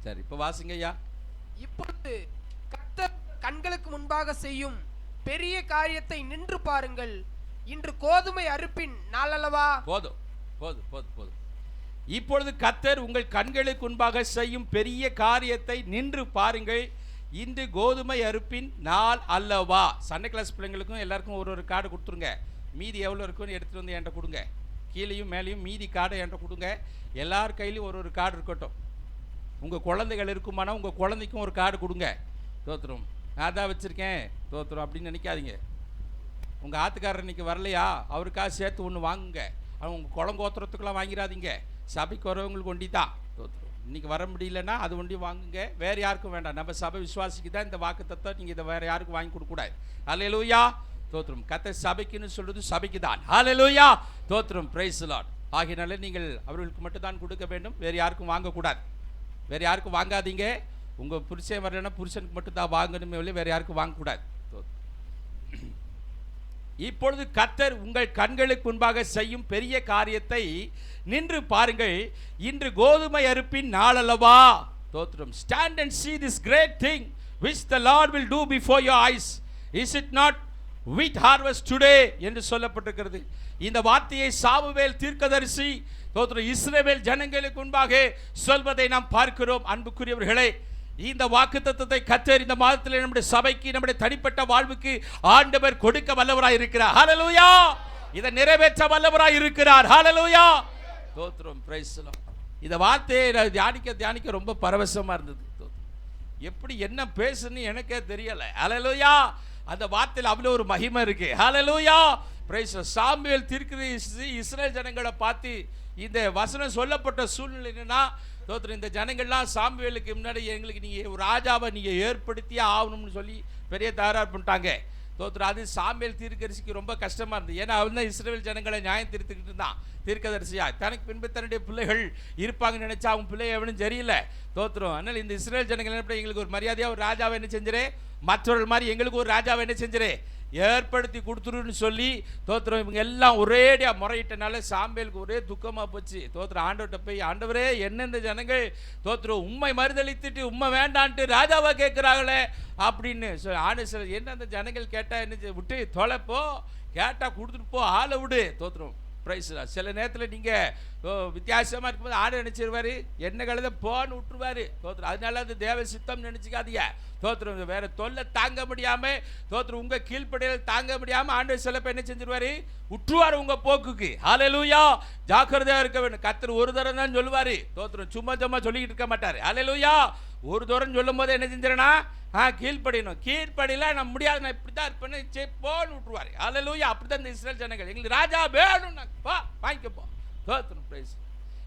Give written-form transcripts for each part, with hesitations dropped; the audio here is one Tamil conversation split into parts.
சரி, இப்போ வாசிங்க ஐயா. இப்பொழுது கர்த்தர் கண்களுக்கு முன்பாக செய்யும் பெரிய காரியத்தை நின்று பாருங்கள். இன்று கோதுமை அறுப்பின் நாள் அல்லவா? போதும் போதும் போதும் போதும். இப்பொழுது கர்த்தர் உங்கள் கண்களுக்கு முன்பாக செய்யும் பெரிய காரியத்தை நின்று பாருங்கள். இன்று கோதுமை அறுப்பின் நாள் அல்லவா? சண்டே கிளாஸ் பிள்ளைங்களுக்கும் எல்லாருக்கும் ஒரு கார்டு கொடுத்துருங்க. மீதி எவ்வளோ இருக்குன்னு எடுத்துகிட்டு வந்து என்கிட்ட கொடுங்க. கீழேயும் மேலேயும் மீதி கார்டை என்கிட்ட கொடுங்க. எல்லார் கையிலையும் ஒரு கார்டு இருக்கட்டும். உங்கள் குழந்தைகள் இருக்குமானா உங்கள் குழந்தைக்கும் ஒரு கார்டு கொடுங்க. தோத்துரும், நான் தான் வச்சுருக்கேன் தோத்துரும் அப்படின்னு நினைக்காதீங்க. உங்கள் ஆத்துக்காரர் இன்றைக்கி வரலையா, அவருக்காக சேர்த்து ஒன்று வாங்குங்க. அவங்க உங்கள் குளங்கோத்திரத்துக்கெல்லாம் வாங்கிடாதீங்க. சபைக்கு வரவங்களுக்கு ஒண்டி தான். தோத்துரும், இன்றைக்கி வர முடியலன்னா அது ஒண்டி வாங்குங்க. வேறு யாருக்கும் வேண்டாம். நம்ம சபை விசுவாசிக்கு தான் இந்த வாக்குத்தத்தம். நீங்கள் இதை வேறு யாருக்கும் வாங்கி கொடுக்கக்கூடாது. அல்லேலூயா, தோத்திரம். கர்த்தர் சபைக்குன்னு சொல்றது சபைக்கு தான். ஹல்லேலூயா, தோத்திரம். Price the Lord. ஆகையினால நீங்கள் அவர்களுக்கு மட்டும் தான் கொடுக்க வேண்டும். வேறு யாருக்கும் வாங்கக்கூடாது. வேறு யாருக்கும் வாங்காதீங்க. உங்கள் புருஷன் வரலன்னா புருஷனுக்கு மட்டும் தான் வாங்கணுமே இல்லை, வேறு யாருக்கும் வாங்கக்கூடாது. இப்பொழுது கர்த்தர் உங்கள் கண்களுக்கு முன்பாக செய்யும் பெரிய காரியத்தை நின்று பாருங்கள். இன்று கோதுமை அறுப்பின் நாள் அல்லவா? தோத்திரம். Stand and see this great thing which the Lord will do before your eyes. Is it not wheat harvest today என்று சொல்லப்பட்டிருக்கிறது. இந்த வார்த்தையை சாமுவேல் தீர்க்கதரிசி தோத்திரம் இஸ்ரவேல் ஜனங்களுக்கு முன்பாக சொல்வதை நாம் பார்க்கிறோம். அன்புக்குரியவர்களே, இந்த வாக்குத்தத்தத்தை கர்த்தர் இந்த மாதத்தில் நம்முடைய சபைக்கு, நம்முடைய தனிப்பட்ட வாழ்வுக்கு ஆண்டவர் கொடுக்க வல்லவராய் இருக்கிறார். ஹல்லேலூயா, இதை நிறைவேற்ற வல்லவராய் இருக்கிறார். ஹல்லேலூயா, தோத்திரம். Price the Lord. இந்த வார்த்தையை தியானிக்க ரொம்ப பரவசமா இருந்தது. எப்படி என்ன பேசுன்னு எனக்கே தெரியல. ஹல்லேலூயா, அந்த வார்த்தையில் அவ்வளோ ஒரு மகிமை இருக்கு. ஹல்லேலூயா, பிரைஸ். சாமுவேல் தீர்க்கதரிசி இஸ்ரவேல் ஜனங்களை பார்த்து இந்த வசனம் சொல்லப்பட்ட சூழ்நிலை என்னன்னா, தோத்திரம், இந்த ஜனங்கள்லாம் சாமுவேலுக்கு முன்னாடி எங்களுக்கு நீங்கள் ஒரு ராஜாவை நீங்கள் ஏற்படுத்தியே ஆகணும்னு சொல்லி பெரிய தயாராக பண்ணிட்டாங்க. தோத்திரம், அது சாமுவேல் தீர்க்கதரிசிக்கு ரொம்ப கஷ்டமாக இருந்தது. ஏன்னா அவன் தான் இஸ்ரவேல் ஜனங்களை நியாயம் தீர்த்துக்கிட்டு இருந்தான் தீர்க்கதரிசியா. தனக்கு பின்பு தன்னுடைய பிள்ளைகள் இருப்பாங்கன்னு நினைச்சா அவங்க பிள்ளை எவனும் சரியில்லை. தோத்திரம். அதனால் இந்த இஸ்ரவேல் ஜனங்கள் என்ன, எங்களுக்கு ஒரு மரியாதையாக ஒரு ராஜாவை என்ன செஞ்சிரு, மற்றவர்கள் மாதிரி எங்களுக்கு ஒரு ராஜாவை என்ன செஞ்சிரு, ஏற்படுத்தி கொடுத்துருன்னு சொல்லி தோத்திரம் இவங்க எல்லாம் ஒரேடியாக முறையிட்டனால சாமுவேலுக்கு ஒரே துக்கமாக போச்சு. தோத்திரம் ஆண்டவர்கிட்ட போய், ஆண்டவரே என்ன இந்த ஜனங்கள் தோத்திரம் உண்மை மறுதளித்துட்டு உண்மை வேண்டான்ட்டு ராஜாவாக கேட்குறாங்களே அப்படின்னு ஆண்டு சில என்ன அந்த ஜனங்கள் கேட்டால் என்ன விட்டு தொலைப்போ, கேட்டால் கொடுத்துட்டு போ, ஆளை விடு. தோத்திரம். பிரைஸ். சில நேரத்தில் நீங்கள் வித்தியாசமாக இருக்கும்போது ஆடு நினச்சிருவார், என்ன கழுத போன்னு விட்டுருவார். தோத்திரம். அதனால அது தேவ சித்தம் நினச்சிக்காதீங்க. தோத்திரம். வேற தொல்லை தாங்க முடியாமல் தோத்திரம் உங்கள் கீழ்ப்படையில் தாங்க முடியாமல் ஆண்டவர் சில பேர் என்ன செஞ்சிருவார், விட்டுருவார் உங்கள் போக்குக்கு. ஹல்லேலூயா, ஜாக்கிரதையாக இருக்க வேண்டும். கர்த்தர் ஒரு தரம் தான் சொல்லுவார். தோத்திரம். சும்மா சொல்லிக்கிட்டு இருக்க மாட்டார். ஹல்லேலூயா, ஒரு தரம் சொல்லும் போது என்ன செஞ்சிடனா, கீழ்ப்படியணும். கீழ்ப்படியில நான் முடியாது, நான் இப்படி தான் இருப்பேன்னு போன்னு விட்டுருவாரு. ஹல்லேலூயா, அப்படிதான் இந்த இஸ்ரவேல் ஜனங்கள், எங்களுக்கு ராஜா வேணும், வாங்கிக்கப்போ. தோத்திரம். பிரைஸ்.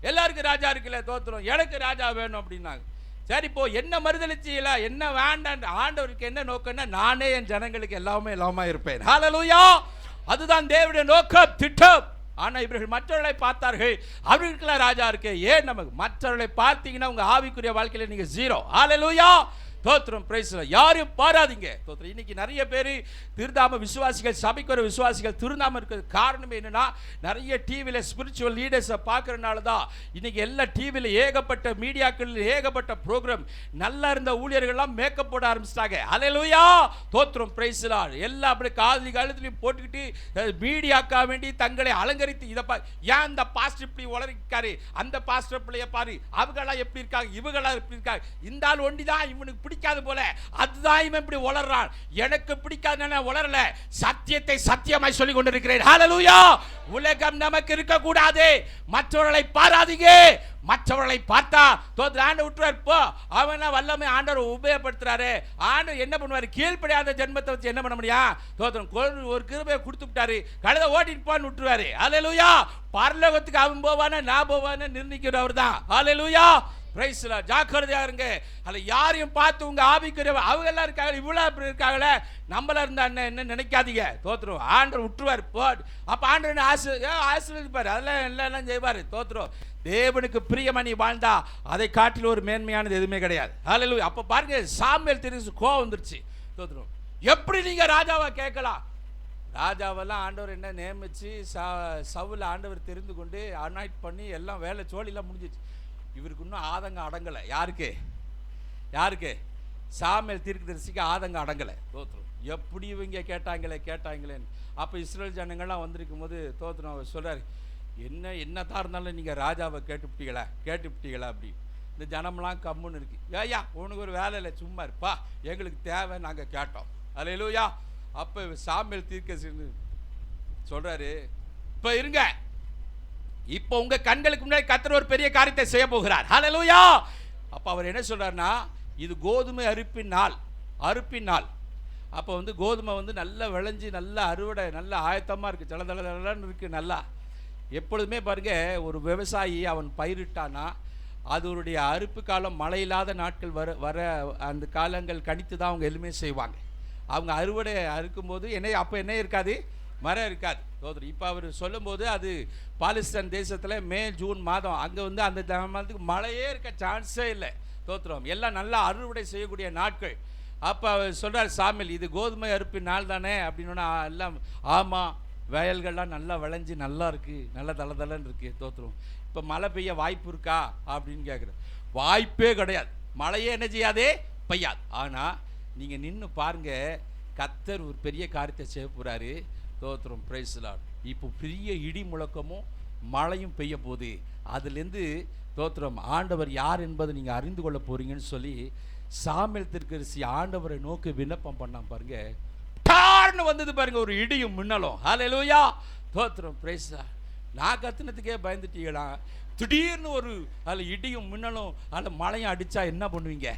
எல்லாருக்கும் ராஜா இருக்குல்ல, தோத்திரம், எனக்கு ராஜா வேணும் அப்படின்னாங்க. சரி, இப்போ என்ன மறுதளிச்சில, என்ன வேண்டாம், ஆண்டவருக்கு என்ன நோக்கம்னா, நானே என் ஜனங்களுக்கு எல்லாமே இருப்பேன். ஹல்லேலூயா, அதுதான் தேவனுடைய நோக்கம், திட்டம். ஆனா இவர்கள் மற்றவர்களை பார்த்தார்கள், அவர்களுக்கெல்லாம் ராஜா இருக்கு. ஏன் நமக்கு மற்றவர்களை பார்த்தீங்கன்னா உங்க ஆவிக்குரிய வாழ்க்கையில நீங்க ஜீரோ. ஹல்லேலூயா, தோத்திரம். பிரைஸ். யாரும் பாராதீங்க. தோத்திரம். இன்னைக்கு நிறைய பேர் திருந்தாம விசுவாசிகள், சபைக்கு வர விசுவாசிகள் திருந்தாம இருக்கிறது காரணம் என்னன்னா, நிறைய டிவியில் ஸ்பிரிச்சுவல் லீடர்ஸை பார்க்கறதுனால தான். இன்னைக்கு எல்லா டிவியில் ஏகப்பட்ட மீடியாக்கள், ஏகப்பட்ட ப்ரோக்ராம், நல்லா இருந்த ஊழியர்கள்லாம் மேக்கப் போட ஆரம்பிச்சிட்டாங்க. ஹல்லேலூயா, தோத்திரம். பிரைஸ். எல்லாம் அப்படி காலத்துலையும் போட்டுக்கிட்டு மீடியாக்கா வேண்டி தங்களை அலங்கரித்து இதை ஏன் இந்த பாஸ்டர் இப்படி உளறிக்காரு, அந்த பாஸ்டர் பிள்ளைய பாரு, அவங்களாம் எப்படி இருக்காங்க, இவங்களாம் எப்படி இருக்காங்க, இந்த ஆள் ஒண்டி தான் இவனுக்கு பிடிக்காது போல, அதுதான் இவன் இப்படி உளறான், எனக்கு பிடிக்காது உளரல, சத்தியத்தை சத்தியமாய் சொல்லிக் கொண்டிருக்கிறேன். ஹல்லேலூயா, உலகம் நமக்கு இருக்க கூடாது. மற்றவர்களை பாராதீங்க. மற்றவர்களை பார்த்தா தோத்திரம் ஆண்டு விட்டுறாரு. போ, அவன வல்லமை ஆண்டவர் உபயோகப்படுத்துறாரு. ஆண்டு என்ன பண்ணுவாரு, கீழ்ப்படியாத ஜென்மத்தை வச்சு என்ன பண்ண முடியும். தோத்திரம் ஒரு கிருபையை கொடுத்து விட்டாரு, கழுத ஓட்டிட்டு போன்னு விட்டுருவாரு. ஹல்லேலூயா, பரலோகத்துக்கு அவன் போவான நான் போவான நிர்ணயிக்கிறவர் தான். ஹல்லேலூயா, பிரைஸ். ஜாக்கிரதையா இருங்க. அல்ல யாரையும் பார்த்து உங்க ஆவிக்குரிய அவங்க எல்லாம் இருக்காங்க, இவ்வளவு அப்படி இருக்காங்களே, நம்மள இருந்தா என்ன நினைக்காதீங்க. தோத்திரம். ஆண்டவர் விட்டுருவார். போ, அப்ப ஆண்டவர் ஆசீர்வதிப்பாரு, அதெல்லாம் எல்லாம் செய்வாரு. தோத்திரம். தேவனுக்கு பிரியமா நீ வாழ்ந்தா அதை காட்டில் ஒரு மேன்மையானது எதுவுமே கிடையாது. ஹல்லேலூயா. அப்ப பாருங்க, சாமுவேல் தீர்க்கதரிசி கோவம் வந்துருச்சு. தோத்திரம். எப்படி நீங்க ராஜாவா கேட்கலாம்? ராஜாவெல்லாம் ஆண்டவர் என்ன நியமிச்சு சவுல ஆண்டவர் தெரிந்து கொண்டு அனாய்ட் பண்ணி எல்லாம் வேலை சோழிலாம் முடிஞ்சிச்சு. இவருக்கு இன்னும் ஆதங்கம் அடங்கலை. யாருக்கு? யாருக்கு? சாமுவேல் தீர்க்கதரிசிக்கு ஆதங்கம் அடங்கலை. தோத்திரம், எப்படி இவங்க கேட்டாங்களேன்னு. அப்போ இஸ்ரேல் ஜனங்கள்லாம் வந்திருக்கும் போது தோத்திரம் அவர் சொல்கிறார், என்னதான் இருந்தாலும் நீங்கள் ராஜாவை கேட்டுவிட்டீங்களா அப்படி. இந்த ஜனம்லாம் கம்முன்னு இருக்கு. ஏய்யா உனக்கு ஒரு வேலை இல்லை, சும்மா இருப்பா, எங்களுக்கு தேவை, நாங்கள் கேட்டோம். அல்லேலூயா. அப்போ சாமுவேல் தீர்க்கதரிசி சொல்கிறாரு, இப்போ இருங்க, இப்போ உங்கள் கண்களுக்கு முன்னாடி கர்த்தர் ஒரு பெரிய காரியத்தை செய்ய போகிறார். அல்லேலூயா. அப்போ அவர் என்ன சொல்கிறாருன்னா, இது கோதுமை அறுப்பின் நாள். அப்போ கோதுமை நல்லா விளைஞ்சி நல்லா அறுவடை நல்லா ஆயத்தமாக இருக்குது, தளதளன்னு இருக்குது நல்லா. எப்பொழுதுமே பாருங்க, ஒரு விவசாயி அவன் பயிரிட்டானா அதனுடைய அறுப்பு காலம் மழை இல்லாத நாட்கள் வர அந்த காலங்கள் கணித்து தான் அவங்க எதுவுமே செய்வாங்க. அவங்க அறுவடை அறுக்கும்போது அப்போ என்ன இருக்காது, மரம் இருக்காது. சோதரி இப்போ அவர் சொல்லும்போது அது பாகிஸ்தான் தேசத்தில் மே ஜூன் மாதம், அங்கே அந்த மாதத்துக்கு மழையே இருக்க சான்ஸே இல்லை. தோத்திரம், எல்லாம் நல்லா அறுவடை செய்யக்கூடிய நாட்கள். அப்போ அவர் சொல்கிறார் சாமுவேல், இது கோதுமை அறுப்பின் நாள் தானே அப்படின்னா, எல்லாம் ஆமாம், வயல்கள்லாம் நல்லா விளைஞ்சி நல்லா இருக்குது, நல்லா தளதளன்னு இருக்குது. தோத்திரம், இப்போ மழை பெய்ய வாய்ப்பு இருக்கா அப்படின்னு கேட்குறேன். வாய்ப்பே கிடையாது, மழையே என்ன செய்யாதே, பெய்யாது. ஆனால் நீங்கள் நின்று பாருங்கள், கர்த்தர் ஒரு பெரிய காரியத்தை செய்ய போகிறாரு. தோத்திரம், பிரைஸ் தி லார்ட். இப்போ பெரிய இடி முழக்கமும் மழையும் பெய்ய போகுது. அதுலேருந்து தோத்திரம், ஆண்டவர் யார் என்பதை நீங்கள் அறிந்து கொள்ள போறீங்கன்னு சொல்லி சாமுவேல் தீர்க்கதரிசி ஆண்டவரை நோக்கி விண்ணப்பம் பண்ணான். பாருங்க, டார்னு வந்தது பாருங்க, ஒரு இடியும் மின்னலும். ஹல்லேலூயா. தோத்திரம், பிரைஸ் தி லார்ட். நான் கத்துனதுக்கே பயந்துட்டீங்களா? திடீர்னு ஒரு அதில் இடியும் மின்னலும் அதில் மழையும் அடித்தா என்ன பண்ணுவீங்க?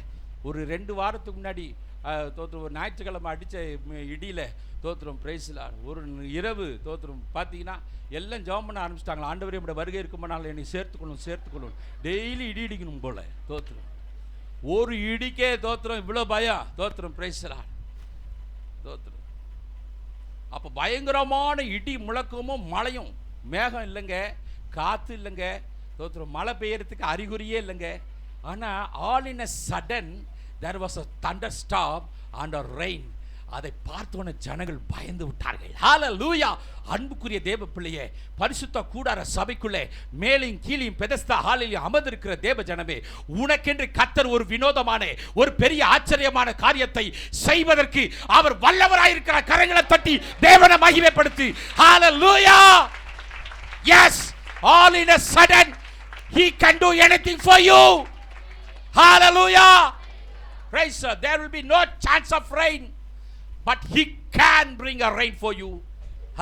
ஒரு 2 வாரத்துக்கு முன்னாடி தோத்திரம் ஒரு ஞாயிற்றுக்கிழமை அடித்த இடியில் தோத்திரம், பிரைஸ் தி லார்ட், ஒரு இரவு தோத்திரம் பார்த்தீங்கன்னா எல்லாம் ஜெபம் பண்ண ஆரம்பிச்சிட்டாங்களா, ஆண்டவரே நம்முடைய வருகை இருக்குமானாலும் என்னை சேர்த்துக்கணும், டெய்லி இடி இடிக்கணும் போல. தோத்திரம், ஒரு இடிக்கே தோத்திரம் இவ்வளோ பயம். தோத்திரம், பிரைஸ் தி லார்ட். தோத்திரம், அப்போ பயங்கரமான இடி முழக்கமும் மழையும், மேகம் இல்லைங்க, காற்று இல்லைங்க. தோத்திரம், மழை பெய்யறதுக்கு அறிகுறியே இல்லைங்க. ஆனால் all in a sudden there was a thunderstorm and a rain. அதை பார்த்தோன்னே ஜனங்கள் பயந்து விட்டார்கள். ஹல்லேலூயா. அன்புக்குரிய தேவ பிள்ளையே, பரிசுத்த கூடார சபைக்குள்ளே மேலையும் கீழையும் பெதஸ்தா ஹாலில் அமர்ந்திருக்கிற தேவ ஜனமே, உனக்கென்று கர்த்தர் ஒரு வினோதமான ஒரு பெரிய ஆச்சரியமான காரியத்தை செய்வதற்கு அவர் வல்லவராயிருக்கிற கரங்களை தட்டி தேவனை மகிமைப்படுத்து. ஹல்லேலூயா. Yes, all in a sudden he can do anything for you. Hallelujah. Praise God. There will be no chance of rain, but he can bring a rain for you.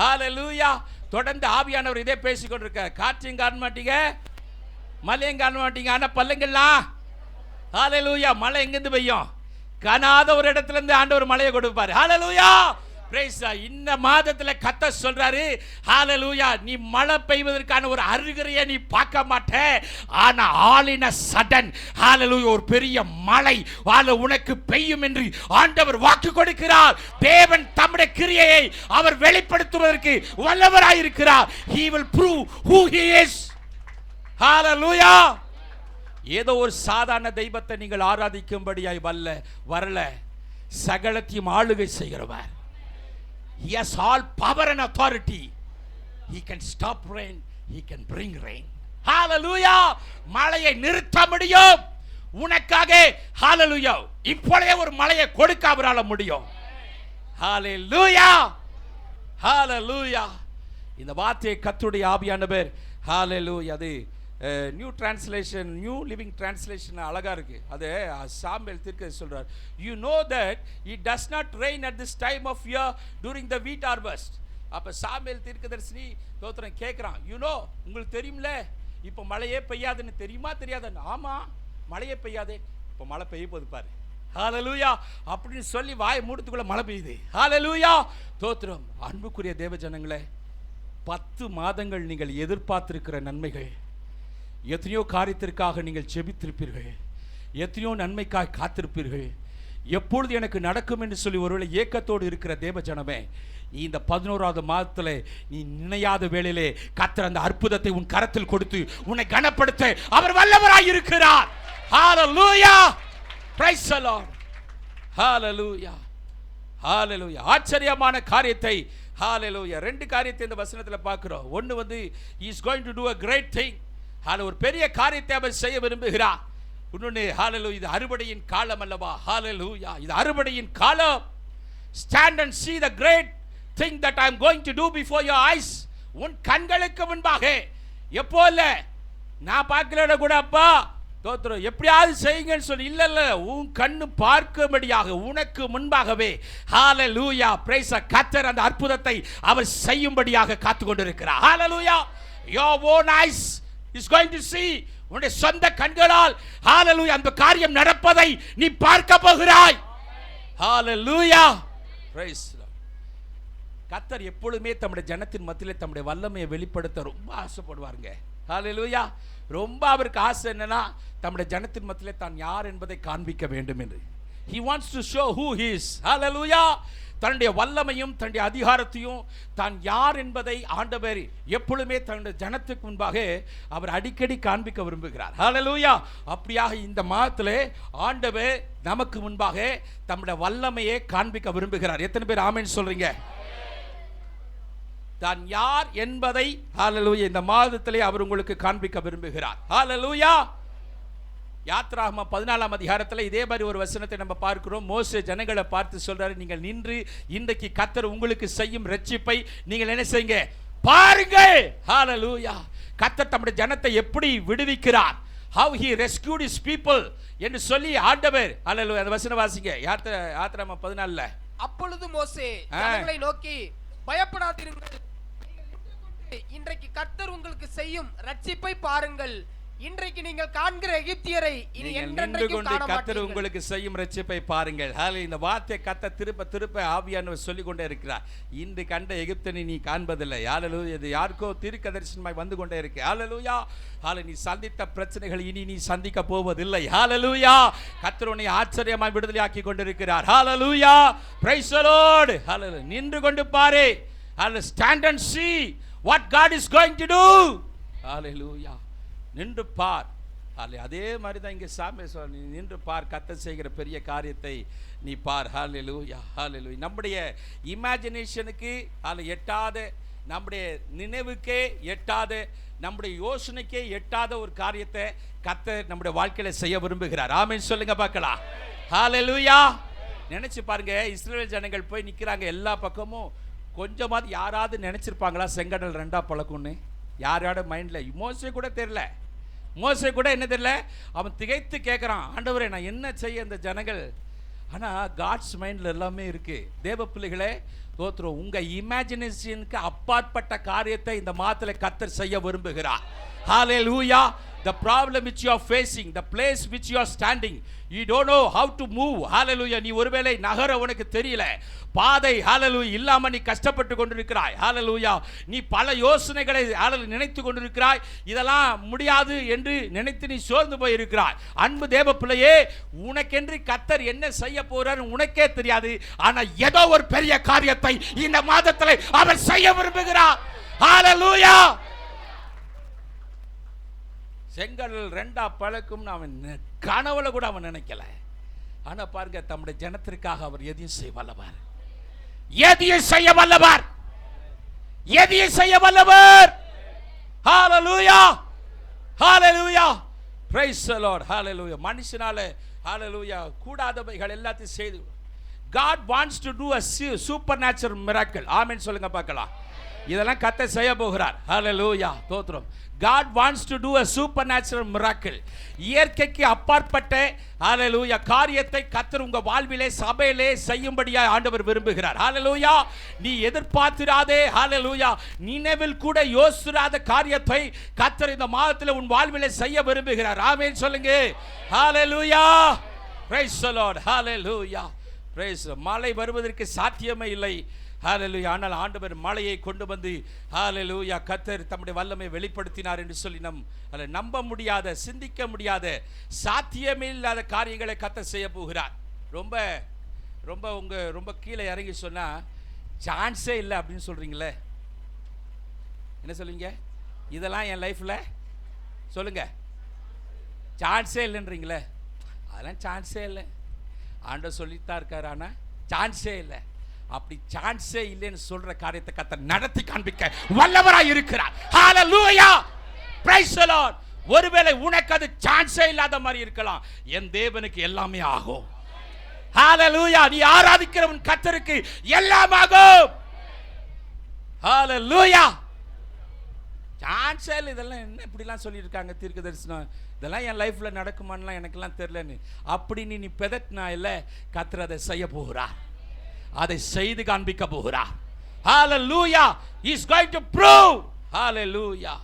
Hallelujah. தொடர்ந்து ஆவியானவர் இதே பேசிக் கொண்டிருக்கார். காற்றையும் காண மாட்டீங்க, மழையும் காண மாட்டீங்க, ஆனா பல்லுங்கள்லாம். ஹalleluya. மழை எங்கிருந்து பெய்யும்? காணாத ஒரு இடத்துல இருந்து ஆண்டவர் மழையை கொடுப்பாரு. ஹalleluya. Praise the Lord. இந்த மாதத்துல கர்த்தர் சொல்றாரு, ஹalleluya, நீ மழை பெய்வதற்கான ஒரு அறிகுறியை நீ பார்க்க மாட்டே, ஆனா ஆல் இன் அ சடன் ஹalleluya ஒரு பெரிய மழை உனக்கு பெய்யும் என்று ஆண்டவர் வாக்கு கொடுக்கிறார். தேவன் தம்முடைய கிரியையை அவர் வெளிப்படுத்துவதற்கு வல்லவராய் இருக்கிறார். he will prove who he is. ஹalleluya. ஏதோ ஒரு சாதாரண தெய்வத்தை நீங்கள் ஆராதிக்கும்படியாய் வரல, சகலத்தையும் ஆளுகை செய்கிறவர். He has all power and authority. He can stop rain, he can bring rain. Hallelujah. மழையை நிறுத்த முடியும் உனக்காக. Hallelujah. இப்பொழுதே ஒரு மழையை கொடுக்க அவரால முடியும். Hallelujah. Hallelujah. இந்த வார்த்தையை கர்த்தருடைய ஆவியானவர், Hallelujah, அது new translation, new living translation அழகா இருக்கு. அது சாமுவேல் தீர்க்கதரிசி சொல்றார், you know that it does not rain at this time of year during the wheat harvest. அப்ப சாமுவேல் தீர்க்கதரிசி தோத்திரம் கேட்கிறான், you know, உங்களுக்கு தெரியும்ல இப்போ மழையே பெய்யாதுன்னு, தெரியுமா தெரியாதுன்னு. ஆமா, மழையே பெய்யாதே, இப்போ மழை பெய்ய போகுது பாரு. ஹalleluya அப்படின்னு சொல்லி வாயை மூடுறதுக்குள்ள மழை பெய்யுது. ஹalleluya. தோத்திரம். அன்புக்குரிய தேவ ஜனங்களே, 10 மாதங்கள் நீங்கள் எதிர்பார்த்திருக்கிற நன்மைகள், எத்தனையோ காரியத்திற்காக நீங்கள் ஜெபித்திருப்பீர்கள், எத்தனையோ நன்மைக்காய் காத்திருப்பீர்கள். எப்பொழுது எனக்கு நடக்கும் என்று சொல்லி ஒருவேளை ஏக்கத்தோடு இருக்கிற தேவ ஜனமே, இந்த 11வது மாதத்தில் நீ நினையாத வேளையிலே கர்த்தர் அந்த அற்புதத்தை உன் கரத்தில் கொடுத்து உன்னை கனப்படுத்த அவர் வல்லவராய் இருக்கிறார். ஹalleluya. praise the Lord. ஹalleluya. ஹalleluya. ஆச்சரியமான காரியத்தை, ஹalleluya, 2 காரியத்தை இந்த வசனத்தில் பார்க்கிறோம். ஒன்று he is going to do a great thing. ஒரு பெரிய காரியத்தை அவர் செய்ய விரும்புகிறார். இன்னொன்னு ஹalleluya, இது அறுவடையின் காலம் அல்லவா? ஹalleluya, இது அறுவடையின் காலம். Stand and see the great thing that I am going to do before your eyes. உன் கண்களுக்கு முன்பாக. எப்போ இல்ல, நான் பார்க்கலனா கூட அப்பா தோத்திரம் எப்படியாவது செய்யுங்கன்னு சொல்லி இல்ல, உன் கண்ணு பார்க்கும்படியாக உனக்கு முன்பாகவே ஹalleluya, praise கர்த்தர் அந்த அற்புதத்தை அவர் செய்யும்படியாக காத்து கொண்டிருக்கிறார். ஹalleluya, your own eyes is going to see. உன்னுடைய சொந்த கண்களால் ஹalleluya அந்த காரியம் நடப்பதை நீ பார்க்க போகிறாய். ஹalleluya, praise. கர்த்தர் எப்பொழுதுமே தம்முடைய ஜனத்தின் மத்தியிலே தம்முடைய வல்லமையை வெளிப்படுத்த ரொம்ப ஆசைப்படுவாருங்க. ஹalleluya, ரொம்ப அவருக்கு ஆசை என்னன்னா தம்முடைய ஜனத்தின் மத்தியிலே தான் யார் என்பதை காண்பிக்க வேண்டும் என்று. He wants to show who he is. ஹalleluya, தன்னுடைய வல்லமையும் தன்னுடைய அதிகாரத்தையும் தான் யார் என்பதை ஆண்டவர் எப்பொழுதுமே தன்னுடைய ஜனத்துக்கு முன்பாக அவர் அடிக்கடி காண்பிக்க விரும்புகிறார். ஹalleluya, அப்படியாக இந்த மாதத்திலே ஆண்டவர் நமக்கு முன்பாக தம்முடைய வல்லமையை காண்பிக்க விரும்புகிறார். எத்தனை பேர் ஆமென் சொல்றீங்க? தான் யார் என்பதை ஹalleluya இந்த மாதத்திலே அவர் உங்களுக்கு காண்பிக்க விரும்புகிறார். ஹalleluya, யாத்ராகம 14ஆம் அதிகாரத்தில் இதே மாதிரி ஒரு வசனத்தை நம்ம பார்க்கிறோம். மோசே ஜனங்களை பார்த்து சொல்றாரு, நீங்கள் நின்று இன்றைக்கு கர்த்தர் உங்களுக்கு செய்யும் ரட்சிப்பை நீங்கள் என்ன செய்யுங்க, பாருங்கள். ஹalleluya, கர்த்தர் தம்முடைய ஜனத்தை எப்படி விடுவிக்கிறார், how he rescued his people என்று சொல்லி ஆண்டவர். ஹalleluya, அந்த வசனம் வாசிங்க. யாத்ராகம 14ல. அப்பொழுது மோசே ஜனங்களை நோக்கி, பயப்படாதீர்கள், இன்றைக்கு கர்த்தர் உங்களுக்கு செய்யும் ரட்சிப்பை பாருங்கள். இன்றைக்கு நீங்கள் காண்கிற எகிப்தியரை இனி என்றென்றைக்கும் காண மாட்டீர்கள். கர்த்தர் உங்களுக்கு செய்யும் ரட்சிப்பை பாருங்கள். ஹalleluya, இந்த வார்த்தை கர்த்தர் திருப்ப ஆவியானவர் சொல்லிக் கொண்டே இருக்கிறார். இன்று கண்ட எகிப்தனை நீ காண்பதில்லை. ஹalleluya, இது யாருக்கோ தீர்க்கதரிசனமாய் வந்து கொண்டே இருக்கு. ஹalleluya, ஹalleluya, நீ சந்தித்த பிரச்சனைகள் இனி நீ சந்திக்க போவதில்லை. ஹalleluya, கர்த்தர் உன்னை ஆச்சரியமாய் விடுதலையாக்கி கொண்டிருக்கிறார். ஹalleluya, praise the Lord. ஹalleluya, நின்று கொண்டு பாரு. ஹalleluya, stand and see what God is going to do. ஹalleluya, நின்று பார். அதே மாதிரி தான் இங்கே சாமி சொல்ல, நின்று பார், கர்த்தர் செய்கிற பெரிய காரியத்தை நீ பார். ஹalleluya, ஹalleluya, நம்முடைய இமேஜினேஷனுக்கு எட்டாத, நம்முடைய நினைவுக்கே எட்டாத, நம்முடைய யோசனைக்கே எட்டாத ஒரு காரியத்தை கர்த்தர் நம்முடைய வாழ்க்கையில செய்ய விரும்புகிறார். ஆமென் சொல்லுங்க பார்க்கலாம். ஹalleluya, நினைச்சு பாருங்க, இஸ்ரவேல் ஜனங்கள் போய் நிற்கிறாங்க எல்லா பக்கமும். கொஞ்சமாவது யாராவது நினைச்சிருப்பாங்களா செங்கடல் ரெண்டா பழக்கும்னு? யாரோட மைண்ட்ல? மோசே கூட தெரியல. மோசே கூட என்ன தெரியல, அவன் திகைத்து கேட்குறான், ஆண்டவரே நான் என்ன செய்ய இந்த ஜனங்கள்? ஆனால் காட்ஸ் மைண்டில் எல்லாமே இருக்கு. தேவ பிள்ளைகளே தோத்திரம், உங்க இமேஜினேஷனுக்கு அப்பாற்பட்ட காரியத்தை இந்த மாதத்தில் கர்த்தர் செய்ய விரும்புகிறார். ஹalleluya, the problem which you are facing, the place which you are standing, you don't know how to move. hallelujah, நீ ஒருவேளை நகர உனக்கு தெரியல, பாதை hallelujah இல்லாம நீ கஷ்டப்பட்டு கொண்டிருக்கிறாய். hallelujah, நீ பல யோசனைகளை நினைத்து கொண்டிருக்கிறாய், இதெல்லாம் முடியாது என்று நினைத்து நீ சோர்ந்து போய் இருக்கிறாய். அன்பு தேவ பிள்ளையே, உனக்கென்று கர்த்தர் என்ன செய்ய போறார் உனக்கே தெரியாது. ஆனா ஏதோ ஒரு பெரிய காரியத்தை இந்த மாதத்தில் அவர் செய்ய விரும்புகிறார். hallelujah, செங்கடல் ரெண்டா பழக்கும் அவன் கனவுல கூட அவன் நினைக்கல. ஆனா பாருங்க, தம்முடைய ஜனத்திற்காக அவர் எதையும் செய்ய வல்லவர், எதையும் செய்ய வல்லவர், எதையும் செய்ய வல்லவர். ஹalleluya, ஹalleluya, praise the Lord, hallelujah. மனுஷனால hallelujah கூடாதவைகள் எல்லாத்தையும் செய்து God wants to do a supernatural miracle. ஆமென் சொல்லுங்க பார்க்கலாம். இதெல்லாம் கர்த்தர் செய்ய போகிறார். hallelujah, தோத்திரம். God wants to do a supernatural miracle. இயற்கைக்கு அப்பாற்பட்ட hallelujah காரியத்தை கர்த்தர் உங்க வாழ்விலே சபையிலே செய்யும்படியாக ஆண்டவர் விரும்புகிறார். hallelujah, நீ எதிர்பார்த்திராதே hallelujah நினைவில் கூட யோசிராத காரியத்தை கர்த்தர் இந்த மாதத்தில் உன் வாழ்விலே செய்ய விரும்புகிறார். ஆமென் சொல்லுங்க. hallelujah, praise the Lord, hallelujah, praise. மழை வருவதற்கு சாத்தியமே இல்லை. ஹalleluya, ஆனால் ஆண்டவர் மழையை கொண்டு வந்து ஹalleluya கர்த்தர் தம்முடைய வல்லமையை வெளிப்படுத்தினார் என்று சொல்லி நம்ப முடியாத, சிந்திக்க முடியாத, சாத்தியமே இல்லாத காரியங்களை கர்த்தர் செய்ய போகிறார். ரொம்ப ரொம்ப ரொம்ப கீழே இறங்கி சொன்னா சான்ஸே இல்லை அப்படின்னு சொல்றீங்களே, என்ன சொல்லுவீங்க? இதெல்லாம் என் லைஃப்ல சொல்லுங்க சான்ஸே இல்லைன்றீங்களே, அதெல்லாம் சான்ஸே இல்லை. ஆண்டவர் சொல்லித்தான் இருக்காரு, ஆனா சான்ஸே இல்லை. அப்படி சான்ஸே இல்லைன்னு சொல்ற காரியத்தை கர்த்தர் நடத்தி காண்பிக்க வல்லவராய் இருக்கிறார். ஹalleluya, praise the Lord. ஒருவேளை உனக்கு அது சான்ஸே இல்லாத மாதிரி இருக்கலாம். என் தேவனுக்கு எல்லாமே ஆகும். ஹalleluya. நீ ஆராதிக்கிறவன் கர்த்தருக்கு எல்லாம் ஆகும். ஹalleluya. சான்ஸே இல்லை. இதெல்லாம் என்ன இப்படிலாம் சொல்லியிருக்காங்க தீர்க்க தரிசனம், இதெல்லாம் என் லைஃப்ல நடக்குமான்லாம் எனக்கெல்லாம் தெரியலன்னு அப்படி நீ பெதட்னா இல்லை, கர்த்தர் அதை செய்ய போகிறார், அதை செய்து காண்பிக்க போகிறார். Hallelujah. He is going to prove. Hallelujah.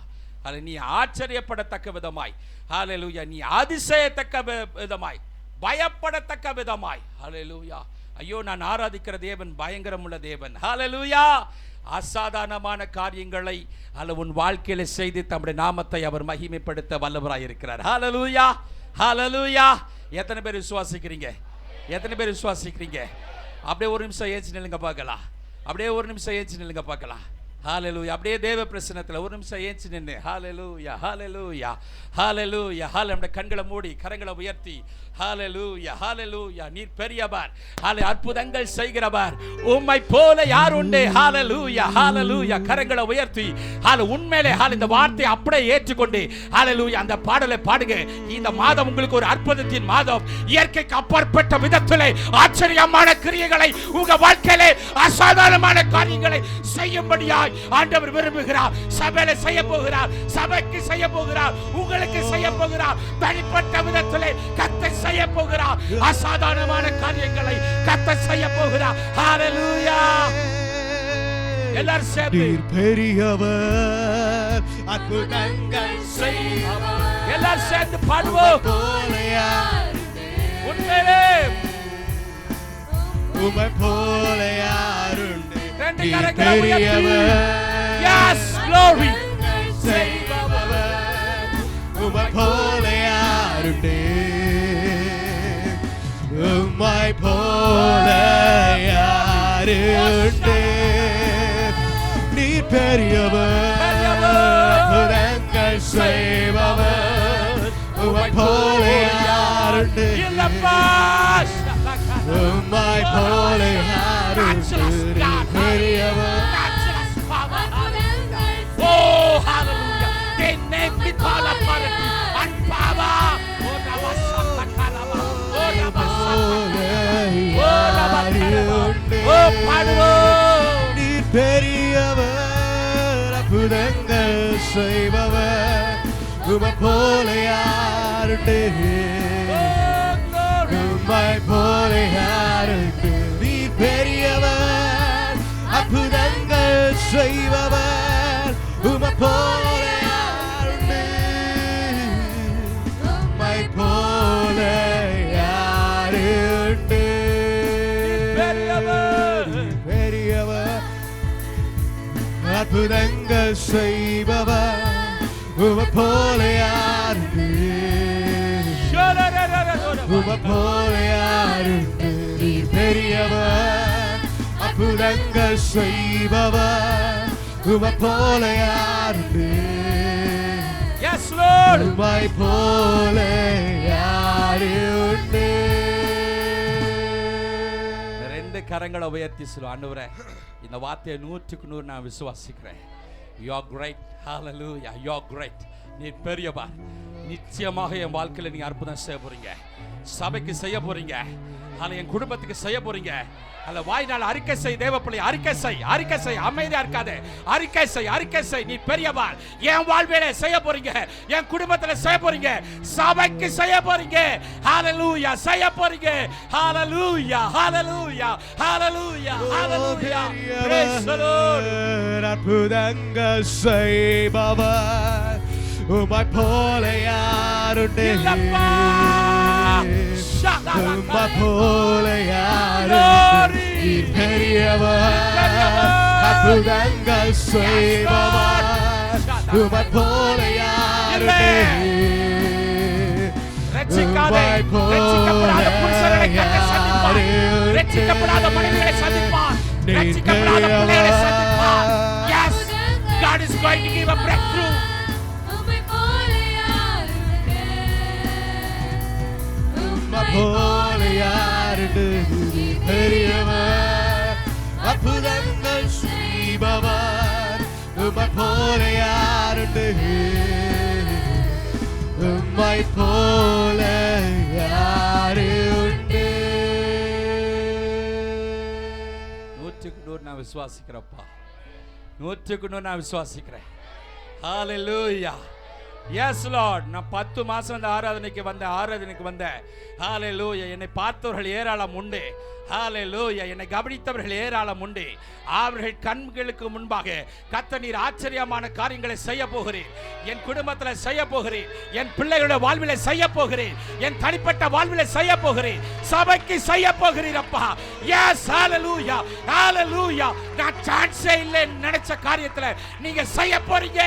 நீ ஆச்சரியப்படத்தக்க விதமாய், Hallelujah, நீ அதிசயத்தக்க விதமாய், பயப்படத்தக்க விதமாய், Hallelujah. ஐயோ, நான் ஆராதிக்கிற தேவன் பயங்கரமுள்ள தேவன். Hallelujah. அசாதாரணமான காரியங்களை உன் வாழ்க்கையில செய்து தம்முடைய நாமத்தை அவர் மகிமைப்படுத்த வல்லவராய் இருக்கிறார். Hallelujah. Hallelujah. எத்தனை பேர் விசுவாசிக்கிறீங்க? எத்தனை பேர் விசுவாசிக்கிறீங்க? அப்படியே ஒரு நிமிஷம் ஏச்சு நில்லுங்க பார்க்கலாம். அப்படியே ஒரு நிமிஷம் ஏச்சு நில்லுங்க பார்க்கலாம். ஹalleluya. அப்படியே தேவ பிரசன்னத்துல ஒரு நிமிஷம் ஏச்சு நின்னு ஹalleluya, ஹalleluya, ஹalleluya. நம்முடைய கண்களை மூடி கரங்களை உயர்த்தி ஹalleluya, ஹalleluya. நீர் பெரியவர், அற்புதங்கள் செய்கிறவர், உம்மை போல யார் உண்டு? ஹalleluya, ஹalleluya. கரங்களை உயர்த்தி உண்மையிலே இந்த வார்த்தையை அப்படியே ஏற்றுக்கொண்டு ஹalleluya அந்த பாடலை பாடுங்க. இந்த மாதம் உங்களுக்கு ஒரு அற்புதத்தின் மாதம். இயற்கைக்கு அப்பாற்பட்ட விதத்திலே ஆச்சரியமான கிரியைகளை உங்க வாழ்க்கையிலே, அசாதாரணமான காரியங்களை செய்யும்படியாய் ஆண்டவர் விரும்புகிறார். சபையில செய்ய போகிறார், சபைக்கு செய்ய போகிறார், உங்களுக்கு செய்ய போகிறார். தனிப்பட்ட விதத்திலே கர்த்தர் செய்ய போகிறார். அசாதாரணமான காரியங்களை கர்த்தர் செய்ய போகிறார். ஹalleluya. எல்லாரும் சேர்ந்து பெரியவர், அற்புதங்கள் செய்பவர், எல்லாரும் சேர்ந்து பாடுவோம். உண்மையிலே உம்மை போல யாருண்டு? ரெண்டு கரங்களை உயர்த்தி yes glory செய்பவர், உம்மை போல யாருண்டு? உம்மை போல யாருண்டு? நீர் பெரியவர், அற்புதங்கள் செய்பவர், உம்மை போல யாருண்டு? உம்மை போல யாருண்டு? பெரியவர். Oh hallelujah. They name me call upon it and power. Oh rabasakkarava, oh rabasakkarava, oh rabasakkarava, oh paduvo. நீர் பெரியவர், அற்புதங்கள் செய்பவர், உம்மை போல யாருண்டு? உம்மை போல யாருண்டு? நீர் பெரியவர், அற்புதங்கள் செய்பவர், உம்மை போல யாருண்டு? உம்மை போல யாருண்டு? பெரியவர், அற்புதங்கள் செய்பவர், உம்மை போல யாருண்டு? உம்மை போல யாருண்டு? நீர் பெரியவர், அற்புதங்கள் செய்பவர், உம்மை போல யாருண்டு? Yes Lord. உம்மை போல யாருண்டு? ரெண்டு கரங்களை உயர்த்தி சொல்லுவோம். ஆண்டவரே, இந்த வார்த்தையை 100க்கு 100 நான் விசுவாசிக்கிறேன். You are great. Hallelujah. You are great. நீ பெரியவர். நிச்சயமாக என் வாழ்க்கையில நீங்க அற்புதம் செய்ய போறீங்க. சபைக்கு செய்ய போறீங்க. என் குடும்பத்துக்கு செய்ய போறீங்க. அல்ல வாய்நாள் அறிக்கை செய் தேவப்பிள்ளை, அறிக்கை செய், அறிக்கை செய், அமைதியா இருக்காதே, அறிக்கை செய், அறிக்கை செய். நீ பெரியவர், என் வாழ்விலே செய்ய போறீங்க, என் குடும்பத்துல செய்ய போறீங்க, சபைக்கு செய்ய போறீங்க. ஹalleluya, செய்ய போறீங்க. ஹalleluya, ஹalleluya, ஹalleluya, ஹalleluya. Praise the Lord. அற்புதங்கள் செய்பவர், உம்மை போல யாருண்டு? இல்லப்பா. உம்மை போல யாருண்டு? நீர் பெரியவர், அற்புதங்கள் செய்பவர், உம்மை போல யாருண்டு? ரட்சிக்காத புருஷர்களை கர்த்தர் சந்திப்பார், ரட்சிக்கப்படாத மனைவிகளை சந்திப்பார், ரட்சிக்கப்படாத பிள்ளைகளை சந்திப்பார். Yes, God is going to give a breakthrough. போல யாருண்டு? பெரியவர், அற்புதங்கள் செய்பவர், உம்மை போல யாருண்டு? உம்மை போல யாரு உண்டு? 100% நான் விசுவாசிக்கிறேன்ப்பா. 100% நான் விசுவாசிக்கிறேன். ஹalleluya. Yes Lord. நான் 10 மாசம் அந்த ஆராதனைக்கு வந்தேன். ஹalleluya. என்னை பார்த்தவர்கள் ஏராளம் உண்டு. ஹalleluya. என்னை கவனித்தவர்கள் ஏராளம் உண்டு. அவர்கள் கண்களுக்கு முன்பாக கர்த்தர் நீர் ஆச்சரியமான காரியங்களை செய்ய போகிறீர். என் குடும்பத்தில் செய்ய போகிறீர். என் பிள்ளைகளுடைய வாழ்விலே செய்ய போகிறீர். என் தனிப்பட்ட வாழ்விலே செய்ய போகிறீர். சபைக்கு செய்ய போகிறீர் அப்பா. Yes hallelujah. Hallelujah. நான் சான்ஸே இல்லை நினைச்ச காரியத்துல நீங்க செய்ய போறீங்க.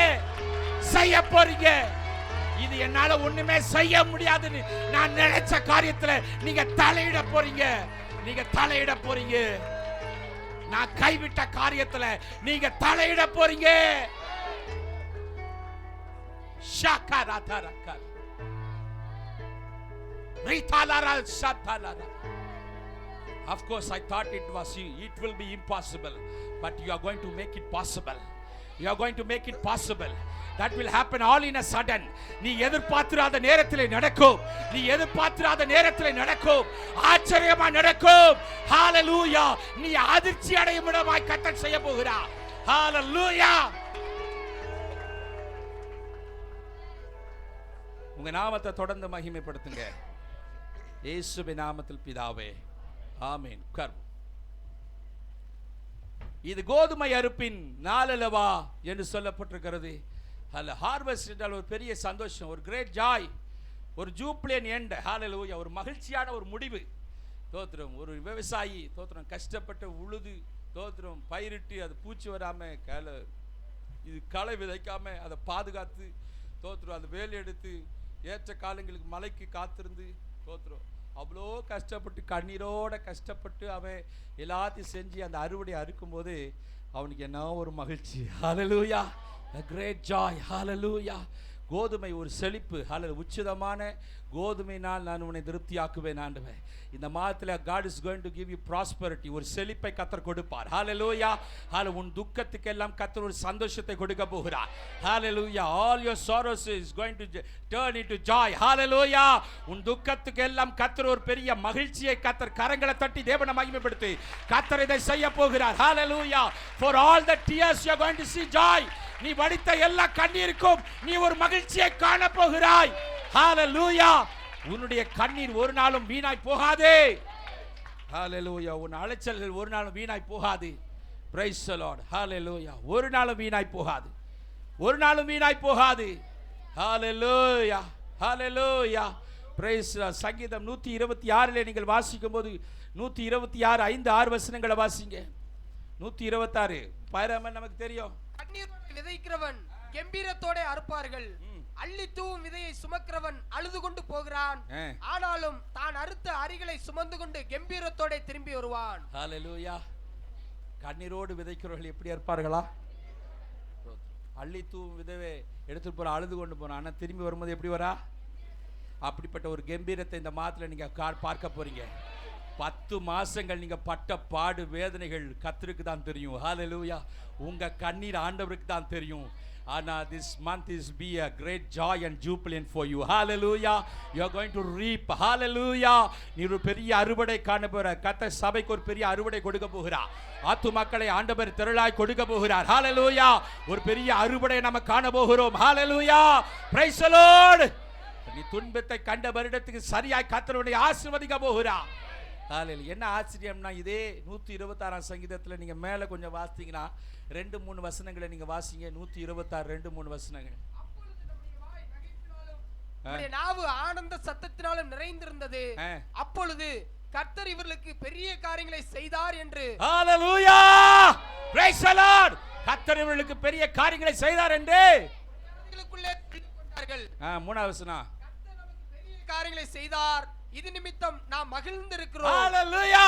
இது என்னால ஒண்ணுமே செய்ய முடியாதுன்னு நான் நினைச்ச காரியத்துல நீங்க தலையிட போறீங்க. நான் கைவிட்ட காரியத்துல நீங்க தலையிட போறீங்க. ஷாகாராதரக்கர் ரிதாலாரா ஷாதாலாரா. Of course I thought it will be impossible, but you are going to make it possible. You are going to make it possible. That will happen all in a sudden. நீ எதிர்பார்த்திராத நேரத்திலே நடக்கும். ஆச்சரியமா நடக்கும். ஹalleluya. நீ அதிர்ச்சி அடையும் விதமாய் கர்த்தர் செய்ய போகிறார். ஹalleluya. உங்க நாமத்தை தொடர்ந்து மகிமைப்படுத்துங்க. இயேசுவின் நாமத்தில் பிதாவே, ஆமென். இது கோதுமை அறுப்பின் நாளல்லவா என்று சொல்லப்பட்டிருக்கிறது. அல்ல, ஹார்வெஸ்ட் என்றால் ஒரு பெரிய சந்தோஷம், ஒரு கிரேட் ஜாய், ஒரு ஜூப்ளியன் எண்ட். ஹalleluya. ஒரு மகிழ்ச்சியான ஒரு முடிவு. தோத்திரம். ஒரு விவசாயி தோத்திரம் கஷ்டப்பட்டு உழுது தோத்திரம் பயிரிட்டு அது பூச்சி வராம களை விதைக்காம அதை பாதுகாத்து தோத்திரம் அது வேலை எடுத்து ஏற்ற காலங்களுக்கு மழைக்கு காத்திருந்து தோத்திரம் அவ்வளோ கஷ்டப்பட்டு கண்ணீரோட கஷ்டப்பட்டு அவன் எல்லாத்தையும் செஞ்சு அந்த அறுவடை அறுக்கும் போது அவனுக்கு என்ன ஒரு மகிழ்ச்சி. ஹalleluya. A great joy. Hallelujah. கோதுமை ஒரு செழிப்பு. ஹalleluya. உச்சிதமான கோதுமையினால் நான் உன்னை திருப்தியாக்குவேன் ஆண்டவே. இந்த மாதத்துல God is going to give you prosperity. ஒரு செழிப்பை கர்த்தர் கொடுப்பார். ஹalleluya. ஹalleluya. உன் துக்கத்துக்கு எல்லாம் கர்த்தர் ஒரு சந்தோஷத்தை கொடுக்க போகிறார். ஹalleluya. All your sorrows is going to turn into joy. ஹalleluya. உன் துக்கத்துக்கு எல்லாம் கர்த்தர் ஒரு பெரிய மகிழ்ச்சியை கர்த்தர் கரங்களை தட்டி தேவனை மகிமைப்படுத்தி கர்த்தர் இதை செய்ய போகிறார். ஹalleluya. For all the tears you are going to see joy. நீ வடித்த எல்லா கண்ணீருக்கும் நீ ஒரு மகிழ்ச்சியை காண போகிறாய். ஹalleluya. உன்னுடைய கண்ணீர் ஒரு நாளும் வீணாய் போகாது. ஹalleluya. உன் அலைச்சல்கள் ஒரு நாளும் வீணாய் போகாது. Praise the Lord. ஹalleluya. ஒரு நாளும் வீணாய் போகாது. ஹalleluya. ஹalleluya. Praise the Lord. சங்கீதம் 126 நீங்கள் வாசிக்கும் போது 126 5-6 வசனங்களை வாசிங்க. 126 பைரமன் நமக்கு தெரியும். கண்ணீரோடு விதைக்கிறவன் கம்பீரத்தோட அறுப்பார்கள். அள்ளி தூவும் விதையை சுமக்கிறவன் அழுது கொண்டு போகிறான். ஆனாலும் தான் அறுத்த அரிகளை சுமந்து கொண்டு கம்பீரத்தோட திரும்பி வருவான். ஹalleluya. கண்ணீரோடு விதைக்கிறவர்கள் எப்படி இருப்பார்களா? அள்ளி தூவும் விதையை எடுத்துட்டு போற அழுது கொண்டு போறான். ஆனா திரும்பி வரும்போது எப்படி வரா? அப்படிப்பட்ட ஒரு கம்பீரத்தை இந்த மாதத்துல நீங்க பார்க்க போறீங்க. 10 மாசங்கள் நீங்க பட்ட பாடு வேதனைகள் கர்த்தருக்கு தான் தெரியும். ஹalleluya. உங்க கண்ணீர் ஆண்டவருக்கு தான் தெரியும். ஆனா this month is be a great joy and jubilant for you. Hallelujah. You are going to reap. Hallelujah. நீ ஒரு பெரிய அறுவடை காண போற. கர்த்தர் சபைக்கு ஒரு பெரிய அறுவடை கொடுக்க போகிறார். ஆத்துமக்களை ஆண்டவர் திரளாய் கொடுக்க போகிறார். Hallelujah. ஒரு பெரிய அறுவடை நம்ம காண போகிறோம். Hallelujah. Praise the Lord. நீ துன்பத்தை கண்ட வருடத்துக்கு சரியாய் கர்த்தர் உன்னை ஆசீர்வதிக்க போகிறார். ஹalleluya. என்ன ஆச்சரியம்னா இதே 126 சங்கீதத்துல நீங்க மேல கொஞ்சம் வாசித்தீங்கன்னா 2-3 வசனங்களை நீங்க வாசிங்க. 126 2-3 வசனங்கள். அப்பொழுது நம்முடைய வாய் நகைப்பினாலும் நம்முடைய நாவு ஆனந்த சத்தத்தினாலும் நிறைந்திருந்தது. அப்பொழுது கர்த்தர் இவர்களுக்கு பெரிய காரியங்களை செய்தார் என்று. ஹalleluya. Praise the Lord. கர்த்தர் இவர்களுக்கு பெரிய காரியங்களை செய்தார் என்று அவர்களுக்குள்ளே சொல்லிக் கொண்டார்கள். 3வது வசனம். கர்த்தர் நமக்கு பெரிய காரியங்களை செய்தார், இது நிமித்தம் நாம் மகிழ்ந்திருக்கிறோம். ஹalleluya.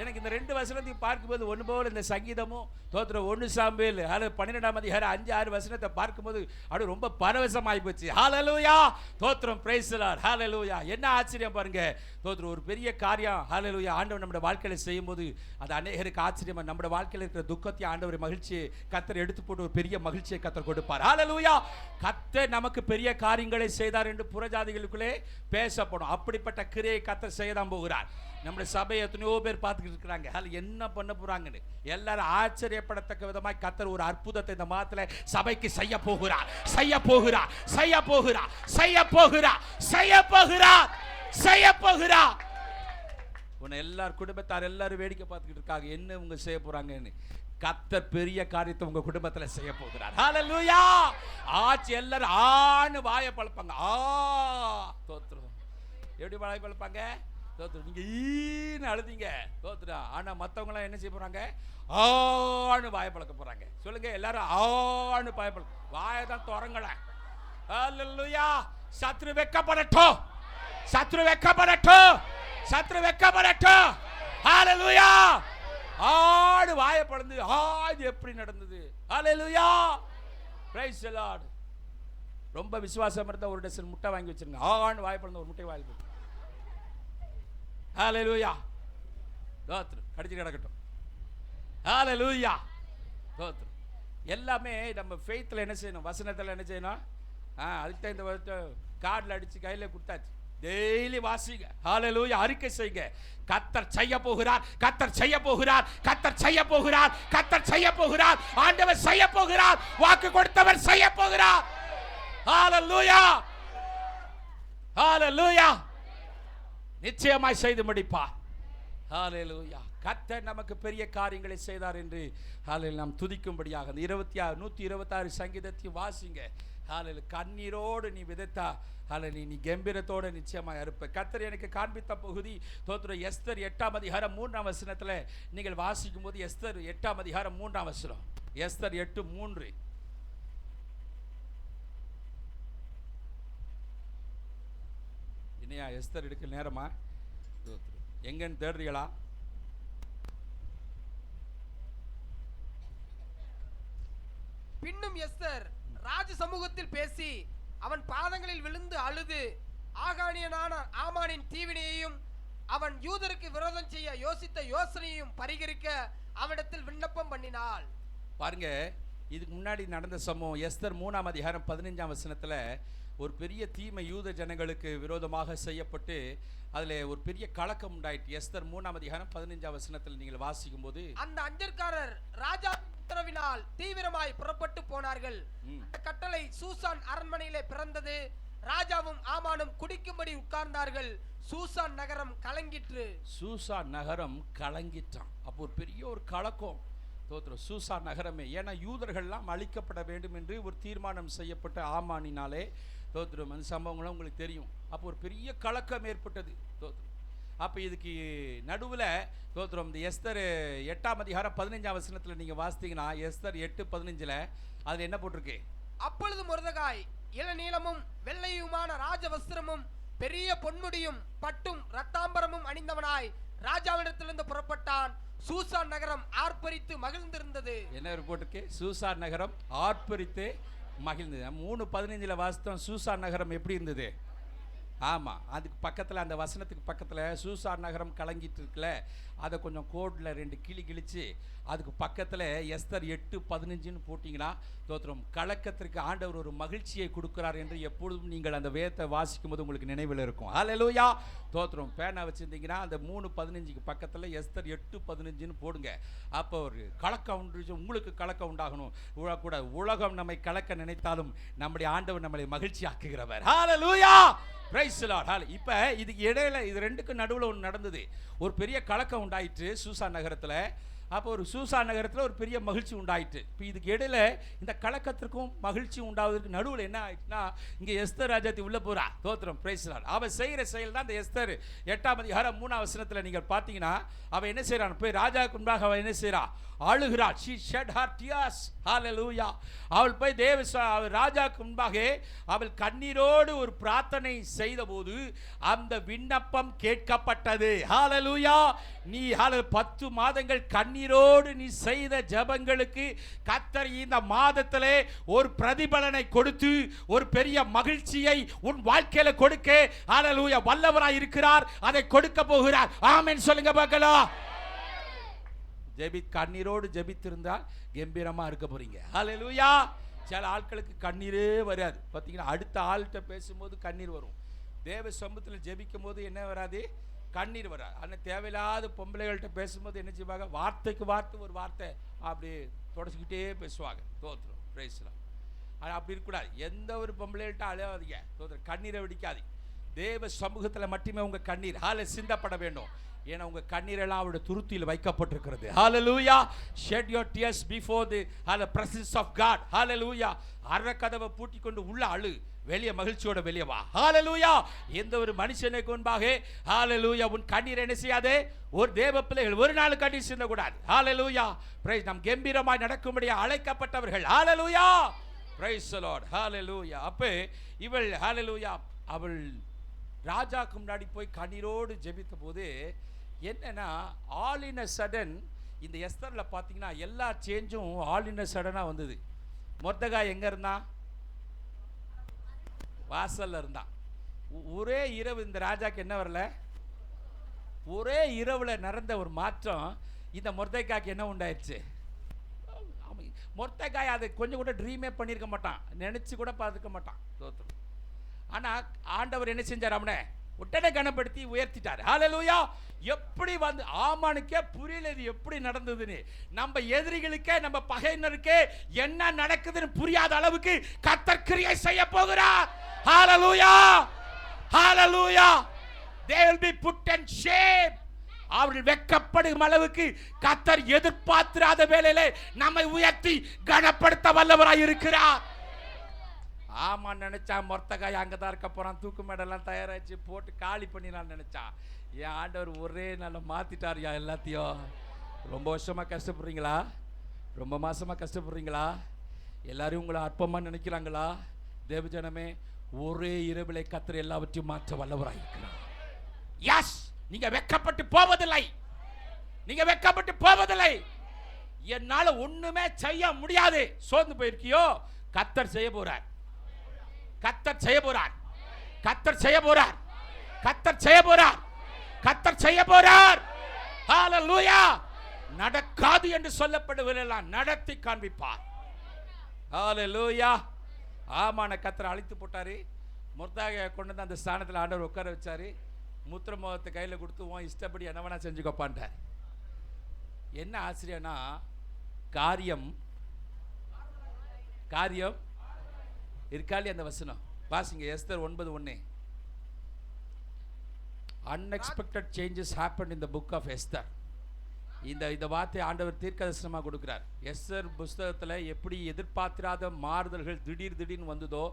எனக்கு இந்த 2 வசனத்தையும் பார்க்கும்போது ஒன்று போல இந்த சங்கீதமும் தோத்திரம் 1 சாமுவேல் 12ஆம் அதிகாரம் 5-6 வசனத்தை பார்க்கும்போது அப்படியே ரொம்ப பரவசமாகி போச்சு. ஹல்லேலூயா, தோத்திரம், பிரைஸ் தி லார்ட், ஹல்லேலூயா. என்ன ஆச்சரியம் பாருங்க, தோத்திரம் ஒரு பெரிய காரியம், ஹல்லேலூயா, ஆண்டவர் நம்முடைய வாழ்க்கையில செய்யும்போது அது அநேகருக்கு ஆச்சரியமா, நம்முடைய வாழ்க்கையில் இருக்கிற துக்கத்தை ஆண்டவர் மகிழ்ச்சியை கர்த்தர் எடுத்து போட்டு ஒரு பெரிய மகிழ்ச்சியை கர்த்தர் கொடுப்பார். ஹல்லேலூயா, கர்த்தர் நமக்கு பெரிய காரியங்களை செய்தார் என்று புறஜாதிகளுக்குள்ளே பேசப்படும். அப்படிப்பட்ட கிரியை கர்த்தர் செய்யதான் போகிறார். நம்முடைய சபையை எத்தனையோ பேர் பார்த்துக்கிட்டு இருக்கிறாங்க, அதில் என்ன பண்ண போறாங்கன்னு எல்லாரும் ஆச்சரியப்படத்தக்க விதமாய் கர்த்தர் ஒரு அற்புதத்தை இந்த மாதத்துல சபைக்கு செய்ய போகிறார், செய்ய போகிறார், செய்ய போகிறார், செய்ய போகிறார், செய்ய போகிறார், செய்ய போகிறார். உன்னை எல்லார் குடும்பத்தார் எல்லாரும் வேடிக்கை பார்த்துக்கிட்டு இருக்காங்க, என்ன உங்க செய்ய போறாங்கன்னு. கர்த்தர் பெரிய காரியத்தை உங்க குடும்பத்துல செய்ய போகிறார். ஹல்லேலூயா, ஆச்சு. எல்லாரும் ஆணு வாயை பழப்பாங்க. தோத்திரம். எப்படி வாயை பழப்பாங்க? தோத்திரம். நீங்க ஈன்னு அழுதிங்க, தோத்திரம். ஆனா மத்தவங்க எல்லாம் என்ன செய்ய போறாங்க? ஆணு வாயை பழக்க போறாங்க. சொல்லுங்க எல்லாரும் ஆணு வாயை பழக்க. வாயை தான் திறங்கல. ஹல்லேலூயா, சத்ரு வெட்கப்படட்டும், சத்ரு வெட்கப்படட்டும், சத்ரு வெட்கப்படட்டும். ஹல்லேலூயா, ஆடு வாயை பழந்து ஆடு எப்படி நடந்தது. ஹல்லேலூயா, பிரைஸ் தி லார்ட். ரொம்ப விசுவாசம் இருந்தா ஒரு டசன் முட்டை வாங்கி வச்சிருங்க. ஆடு வாயை பழந்து ஒரு முட்டை வாங்கி போட்டு. ஹல்லேலூயா, தோத்திரம். கடிச்சு கிடக்கட்டும். ஹல்லேலூயா, தோத்திரம். எல்லாமே நம்ம ஃபெய்த்ல என்ன செய்யணும், வசனத்துல என்ன செய்யணும். அதுக்கு தான் இந்த கார்டில் அடிச்சு கையில கொடுத்தாச்சு. டெய்லி வாசிங்க. ஹல்லேலூயா, அறிக்கை செய்யுங்க. கர்த்தர் செய்ய போகிறார், கர்த்தர் செய்ய போகிறார், கர்த்தர் செய்ய போகிறார், கர்த்தர் செய்ய போகிறார், ஆண்டவர் செய்ய போகிறார், வாக்கு கொடுத்தவர் செய்ய போகிறார். ஹல்லேலூயா, ஹல்லேலூயா, நிச்சயமாய் செய்து முடிப்பார். ஹல்லேலூயா, கர்த்தர் நமக்கு பெரிய காரியங்களை செய்தார் என்று ஹல்லேலூயா நாம் துதிக்கும்படியாக 126 சங்கீதத்தையும் வாசிங்க. ஹல்லேலூயா, கண்ணீரோடு நீ விதைத்தா ஹல்லேலூயா நீ கம்பீரத்தோடு நிச்சயமாக இருப்ப. கர்த்தர் எனக்கு காண்பித்த பகுதி தோத்திரம் எஸ்தர் 8ஆம் அதிகாரம் 3ஆம் வசனத்துல நீங்கள் வாசிக்கும் போது, எஸ்தர் 8ஆம் அதிகாரம் 3ஆம் வசனம், எஸ்தர் 8:3. என்னையா எஸ்தர் எடுக்க நேரமா? எங்கன்னு தேடுறீங்களா? பின்னும் எஸ்தர் ராஜ சமூகத்தில் பேசி அவன் பாதங்களில் விழுந்து அழுது ஆகானியனான ஆமானின் தீவினையையும் அவன் யூதருக்கு விரோதம் செய்ய யோசித்த யோசனையையும் பரிகரிக்க அவனிடத்தில் விண்ணப்பம் பண்ணினாள். பாருங்க, இதுக்கு முன்னாடி நடந்த சம்பவம் எஸ்தர் 3ஆம் அதிகாரம் 15ஆம் வசனத்துல ஒரு பெரிய தீமை யூத ஜனங்களுக்கு விரோதமாக செய்யப்பட்டு அதுல ஒரு பெரிய கலக்கம் உண்டாயிட்டு. எஸ்தர் 3ஆம் அதிகாரம் 15ஆம் வசனத்தில் நீங்கள் வாசிக்கும் போது, அந்த அஞ்சற்காரர் ராஜா உத்தரவினால் தீவிரமாய் புறப்பட்டு போனார்கள். அந்த கட்டளை சூசான் அரண்மனையிலே பிறந்தது. ராஜாவும் ஆமானும் குடிக்கும்படி உட்கார்ந்தார்கள். சூசான் நகரம் கலங்கிற்று. சூசான் நகரம் கலங்கிட்டான். அப்போ ஒரு பெரிய ஒரு கலக்கம் தோத்திரம் சூசான் நகரமே. ஏன்னா யூதர்கள்லாம் அழிக்கப்பட வேண்டும் என்று ஒரு தீர்மானம் செய்யப்பட்ட ஆமானினாலே தோத்திரம். அந்த சம்பவங்களும் உங்களுக்கு தெரியும். அப்போ ஒரு பெரிய கலக்கம் ஏற்பட்டது தோத்திரம். அப்போ இதுக்கு நடுவில் தோத்திரம் இந்த எஸ்தர் 8ஆம் அதிகாரம் 15ஆம் வசனத்தில் நீங்கள் வாசித்தீங்கன்னா எஸ்தர் 8:15 அதில் என்ன போட்டிருக்கு? அப்பொழுது மொர்தெகாய் இளநீலமும் வெள்ளையுமான ராஜ வஸ்திரமும் பெரிய பொன்முடியும் பட்டும் ரத்தாம்பரமும் அணிந்தவனாய் ராஜாவிடத்திலிருந்து புறப்பட்டான். சூசான் நகரம் ஆர்ப்பரித்து மகிழ்ந்திருந்தது. என்ன போட்டிருக்கு? சூசான் நகரம் ஆர்ப்பரித்து மகிழ்ந்தது. 3:15 வாசித்தோம். சூசான் நகரம் எப்படி இருந்தது? ஆமாம், அதுக்கு பக்கத்தில் அந்த வசனத்துக்கு பக்கத்தில் சூசான் நகரம் கலங்கிட்டு இருக்குல்ல, அதை கொஞ்சம் கோடில் 2 கிளி கிழிச்சு அதுக்கு பக்கத்தில் எஸ்தர் 8:15 போட்டிங்கன்னா தோத்திரம் கலக்கத்திற்கு ஆண்டவர் ஒரு மகிழ்ச்சியை கொடுக்கிறார் என்று எப்பொழுதும் நீங்கள் அந்த வேதத்தை வாசிக்கும் போது உங்களுக்கு நினைவில் இருக்கும். ஹல்லேலூயா, தோத்திரம். பேனா வச்சுருந்தீங்கன்னா அந்த 3:15க்கு பக்கத்தில் எஸ்தர் 8:15 போடுங்க. அப்போ ஒரு கலக்கம் உங்களுக்கு கலக்கம் உண்டாகணும் கூட. உலகம் நம்மை கலக்க நினைத்தாலும் நம்முடைய ஆண்டவர் நம்மளை மகிழ்ச்சி ஆக்குகிறவர். ஹல்லேலூயா, பிரைஸ் தி லார்ட். இப்போ இதுக்கு இடையில இது ரெண்டுக்கும் நடுவில் ஒன்று நடந்தது. ஒரு பெரிய கலக்கம் உண்டாயிற்று சூசான் நகரத்தில். அப்போ ஒரு சூசா நகரத்தில் ஒரு பெரிய மகிழ்ச்சி உண்டாயிட்டு. இப்போ இதுக்கு இடையில இந்த கலக்கத்திற்கும் மகிழ்ச்சி உண்டாவதற்கு நடுவில் என்ன ஆயிடுச்சுன்னா, இங்கே எஸ்தர் ராஜாத்தி உள்ள போறா. தோத்திரம், பிரைஸ் லார்ட். அவ செய்கிற செயல் தான் இந்த எஸ்தர் 8ஆம் அதிகாரம் 3ஆம் வசனத்தில் நீங்கள் பார்த்தீங்கன்னா, அவ என்ன செய்யறான், போய் ராஜாவுக்கு முன்பாக அவ என்ன செய்யறா, அழுகிறாள். she shed her tears. hallelujah. அவள் போய் ராஜாவுக்கு முன்பாக அவள் கண்ணீரோடு ஒரு பிரார்த்தனை செய்தபோது அந்த விண்ணப்பம் கேட்கப்பட்டது. hallelujah. நீ 10 மாதங்கள் கண்ணீரோடு நீ செய்த ஜெபங்களுக்கு கர்த்தர் இந்த மாதத்திலே ஒரு பிரதிபலனை கொடுத்து ஒரு பெரிய மகிழ்ச்சியை உன் வாழ்க்கையில கொடுக்க hallelujah வல்லவராய் இருக்கிறார். அதை கொடுக்க போகிறார். ஆமென் சொல்லுங்க பார்க்கலாம். கண்ணீரோடு ஜெபித்திருந்தால் கம்பீரமா இருக்க போறீங்க. ஹல்லேலூயா. சில ஆட்களுக்கு கண்ணீரே வராது. பார்த்தீங்கன்னா அடுத்த ஆள்கிட்ட பேசும்போது கண்ணீர் வரும். தேவ சமூகத்தில் ஜெபிக்கும் போது என்ன வராது, கண்ணீர் வராது. ஆனால் தேவையில்லாத பொம்பளைகள்கிட்ட பேசும்போது என்ன செய்வாங்க, வார்த்தைக்கு வார்த்தை ஒரு வார்த்தை அப்படி தொடச்சிக்கிட்டே பேசுவாங்க. தோத்திரம், பிரைஸ் லார்ட். ஆனால் அப்படி இருக்கக்கூடாது. எந்த ஒரு பொம்பளைகள்கிட்ட அழாதீங்க. தோத்திரம், கண்ணீரை வெடிக்காது. தேவ சமூகத்தில் மட்டுமே உங்க கண்ணீர் சிந்தப்பட வேண்டும். ஏன்னா உங்க கண்ணீரெல்லாம் அவருடைய துருத்தியில் வைக்கப்பட்டிருக்கிறது. ஹalleluya. shed your tears before the presence of God. hallelujah. அறக்கதவை பூட்டி கொண்டு உள்ள அழு, வெளியே மகிழ்ச்சியோட வெளியே வா. ஹalleluya. எந்த ஒரு மனுஷனுக்கு முன்பாக ஹalleluya உன் கண்ணீர் என்ன செய்யாதே, ஒரு தேவ பிள்ளைகள் ஒரு நாள் கண்ணீர் சிந்த கூடாது. ஹalleluya. பிரைஸ். நாம் கம்பீரமாய் நடக்கும்படி அழைக்கப்பட்டவர்கள். ஹalleluya. Praise the lord. ஹalleluya. அப்ப இவள் ஹalleluya அவள் ராஜாக்கு முன்னாடி போய் கண்ணீரோடு ஜெபித்த போது என்னன்னா, ஆல் இன் அ சடன் இந்த எஸ்தர்ல பார்த்தீங்கன்னா எல்லா சேஞ்சும் ஆல் இன் அ சடனாக வந்தது. மொர்தெகாய் எங்கே இருந்தான், வாசல்ல இருந்தான். ஒரே இரவு இந்த ராஜாக்கு என்ன வரல, ஒரே இரவுல நடந்த ஒரு மாற்றம் இந்த மொர்தெகாய்க்கு என்ன உண்டாயிடுச்சு. மொர்தெகாய் அதை கொஞ்சம் கூட ட்ரீமே பண்ணியிருக்க மாட்டான், நினைச்சு கூட பார்த்துக்க மாட்டான். தோற்றம். ஆனா ஆண்டவர் என்ன செஞ்சார், அவனை உடனே கனப்படுத்தி உயர்த்திட்டார். ஹalleluya. எப்படி வந்து ஆமானுக்கே புரியல இது எப்படி நடந்ததுன்னு. நம்ம எதிரிகளுக்கே நம்ம பகையினருக்கே என்ன நடக்குதுன்னு புரியாத அளவுக்கு கர்த்தர் கிரியை செய்ய போகிறார். ஹalleluya. ஹalleluya. they will be put in shame. அவர்கள் வெட்கப்படும் அளவுக்கு கர்த்தர் எதிர்பார்த்திராத வேளையிலே நம்மை உயர்த்தி கனப்படுத்த வல்லவராய் இருக்கிறார். ஆமா நினைச்சான் மொர்தெகாய் அங்கதான் இருக்க போறான், தூக்கு மேடெல்லாம் தயாராச்சு போட்டு காலி பண்ணிடலான்னு நினைச்சான். என் ஆண்டவர் ஒரே நாள் மாத்திட்டார் எல்லாத்தையும். ரொம்ப வருஷமா கஷ்டப்படுறீங்களா, ரொம்ப மாசமா கஷ்டப்படுறீங்களா, எல்லாரும் உங்களை அற்பமா நினைக்கிறாங்களா, தேவஜனமே ஒரே இரவிலே கர்த்தர் எல்லாவற்றையும் மாற்ற வல்லவராய் இருக்கிறார். எஸ், நீங்க வெட்கப்பட்டு போவதில்லை, நீங்க வெட்கப்பட்டு போவதில்லை. என்னால ஒண்ணுமே செய்ய முடியாது சோர்ந்து போயிருக்கியோ, கர்த்தர் செய்ய போறார், கர்த்தர் செய்ய போறார், கர்த்தர் செய்ய போறார், கர்த்தர் செய்ய போறார், கர்த்தர் செய்ய போறார். ஹalleluya. நடக்காது என்று சொல்லப்படுவதெல்லாம் நடத்தி காண்பிப்பார். ஹalleluya. ஆமான கர்த்தர் அழைத்து போட்டாரு. மொர்தெகாயை கொண்டு வந்து அந்த ஸ்தானத்தில் ஆண்டவர் உட்கார வச்சாரு. முத்திரமோகத்தை கையில் கொடுத்து உன் இஷ்டப்படி என்ன வேணா செஞ்சுக்கப்பான்ட்டார். என்ன ஆச்சரியம்னா, காரியம் காரியம் இருக்காளி அந்த வசனம் வாசிங்க. Esther 9:1. unexpected changes happened in the book of Esther. இந்த வார்த்தை ஆண்டவர் தீர்க்கதரிசனமாக கொடுக்கிறார். எஸ்தர் புஸ்தகத்தில் எப்படி எதிர்பார்த்திராத மாறுதல்கள் திடீர்னு வந்ததோ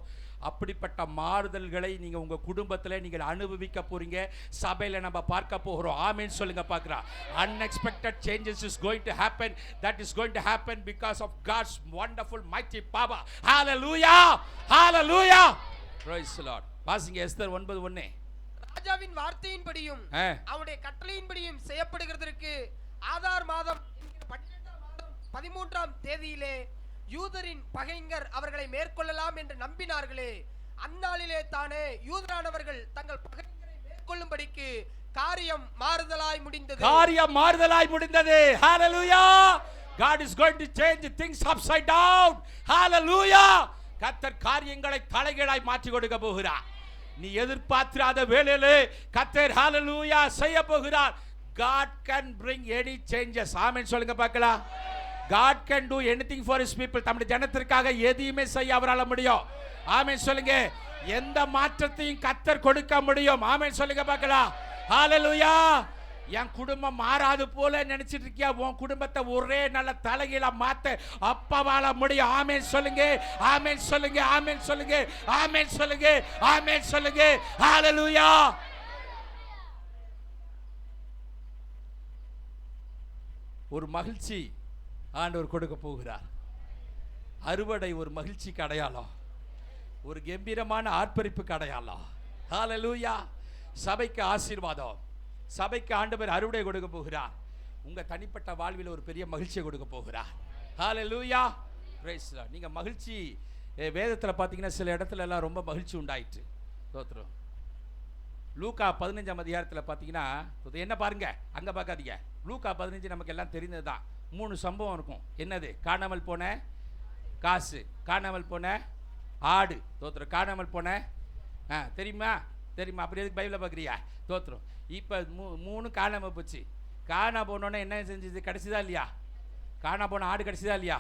அப்படிப்பட்ட மாறுதல்களை நீங்க உங்க குடும்பத்தில் நீங்கள் அனுபவிக்க போறீங்க. சபையில நம்ம பார்க்க போகிறோம். ஆமென் சொல்லுங்க பார்க்கலாம். unexpected changes is going to happen. That is going to happen because of God's wonderful mighty power. hallelujah. hallelujah. praise the Lord. வாசிங்க எஸ்தர் 9:1. ராஜாவின் வார்த்தையின்படியும் அவருடைய கட்டளையின்படியும் செய்யப்படுகிறதற்கு ஆதார் மாதம் 13ஆம் தேதியிலே யூதரின் பகைஞர் அவர்களை மேற்கொள்ளலாம் என்று நம்பினார்களே, அந்நாளிலே தானே யூதரானவர்கள் தங்கள் பகைஞரை மேற்கொள்ளும்படிக்கு காரியம் மாறுதலாய் முடிந்தது. காரியம் மாறுதலாய் முடிந்தது. hallelujah. God is going to change things upside down. hallelujah. கர்த்தர் காரியங்களை தலைகீழாய் மாற்றி கொடுக்க போகிறார். நீ எதிர்பார்த்திராத வேளையிலே கர்த்தர் hallelujah செய்ய போகிறார். God can bring any changes. ஆமென் சொல்லுங்க பார்க்கலாம். God can do anything for his people. தம்முடைய ஜனத்திற்காக எதையுமே செய்ய அவரால முடியும். ஆமென் சொல்லுங்க. எந்த மாற்றத்தையும் கர்த்தர் கொடுக்க முடியும். ஆமென் சொல்லுங்க பார்க்கலாம். ஹalleluya. என் குடும்பம் மாறாது போல நினைச்சிட்டு இருக்கியா? உன் குடும்பத்தை ஒரே நல்ல தலைகீழா மாத்த அப்பாவால முடியும். ஆமென் சொல்லுங்க, ஆமென் சொல்லுங்க, ஆமென் சொல்லுங்க, ஆமென் சொல்லுங்க, ஆமென் சொல்லுங்க. ஹalleluya. ஒரு மகிழ்ச்சி ஆண்டவர் கொடுக்க போகிறார். அறுவடை ஒரு மகிழ்ச்சிக்கு அடையாளம், ஒரு கம்பீரமான ஆர்ப்பரிப்புக்கு அடையாளம். ஹalleluya. சபைக்கு ஆசீர்வாதம், சபைக்கு ஆண்டவர் அறுவடை கொடுக்க போகிறார். உங்க தனிப்பட்ட வாழ்வில் ஒரு பெரிய மகிழ்ச்சியை கொடுக்க போகிறார். ஹalleluya. praise the Lord. நீங்க மகிழ்ச்சி வேதத்துல பாத்தீங்கன்னா சில இடத்துல எல்லாம் ரொம்ப மகிழ்ச்சி உண்டாயிற்று. ஸ்தோத்திரம். லூக்கா 15ஆம் அதிகாரத்துல பாத்தீங்கன்னா என்ன பாருங்க, அங்க பார்க்காதீங்க. லூக்கா 15 நமக்கு எல்லாம் தெரிந்ததுதான். 3 சம்பவம் இருக்கும். என்னது? காணாமல் போன காசு, காணாமல் போன ஆடு, ஸ்தோத்திரம், காணாமல் போன தெரியுமா? தெரியுமா? அப்படி எதுக்கு பைபிளை பார்க்குறியா? ஸ்தோத்திரம். இப்போ 3 காணாமல் போச்சு. காணா போனோன்னே என்ன செஞ்சது? கிடைச்சதா இல்லையா? காணா போன ஆடு கிடைச்சதா இல்லையா?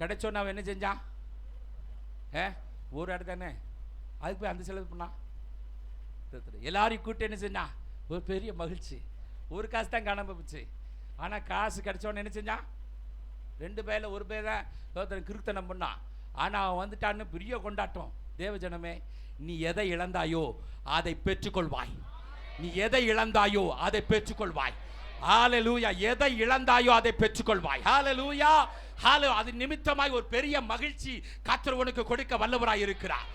கிடைச்சோன்னு அவன் என்ன செஞ்சான்? ஒரு ஆடு தானே, அதுக்கு போய் அந்த செலவு பண்ணான். எல்லாரையும் கூட்டு என்ன செஞ்சான்? ஒரு பெரிய மகிழ்ச்சி. ஒரு காசு தான் காணாமல் போச்சு. ஆனால் காசு கிடைச்சோன்னு என்ன செஞ்சான்? 2 பேரில் ஒரு பேர் தான் ஸ்தோத்திரம் கிருத்தனம் பண்ணான். ஆனால் அவன் வந்துட்டான்னு பெரிய கொண்டாட்டம். தேவஜனமே, நீ எதை இழந்தாயோ அதை பெற்றுக்கொள்வாய். நீ எதை இழந்தாயோ அதை பெற்றுக்கொள்வாய். ஹalleluya. எதை இழந்தாயோ அதை பெற்றுக்கொள்வாய். ஹalleluya. அது நிமித்தமாய் ஒரு பெரிய மகிழ்ச்சி கர்த்தர் உனக்கு கொடுக்க வல்லவராய் இருக்கிறார்.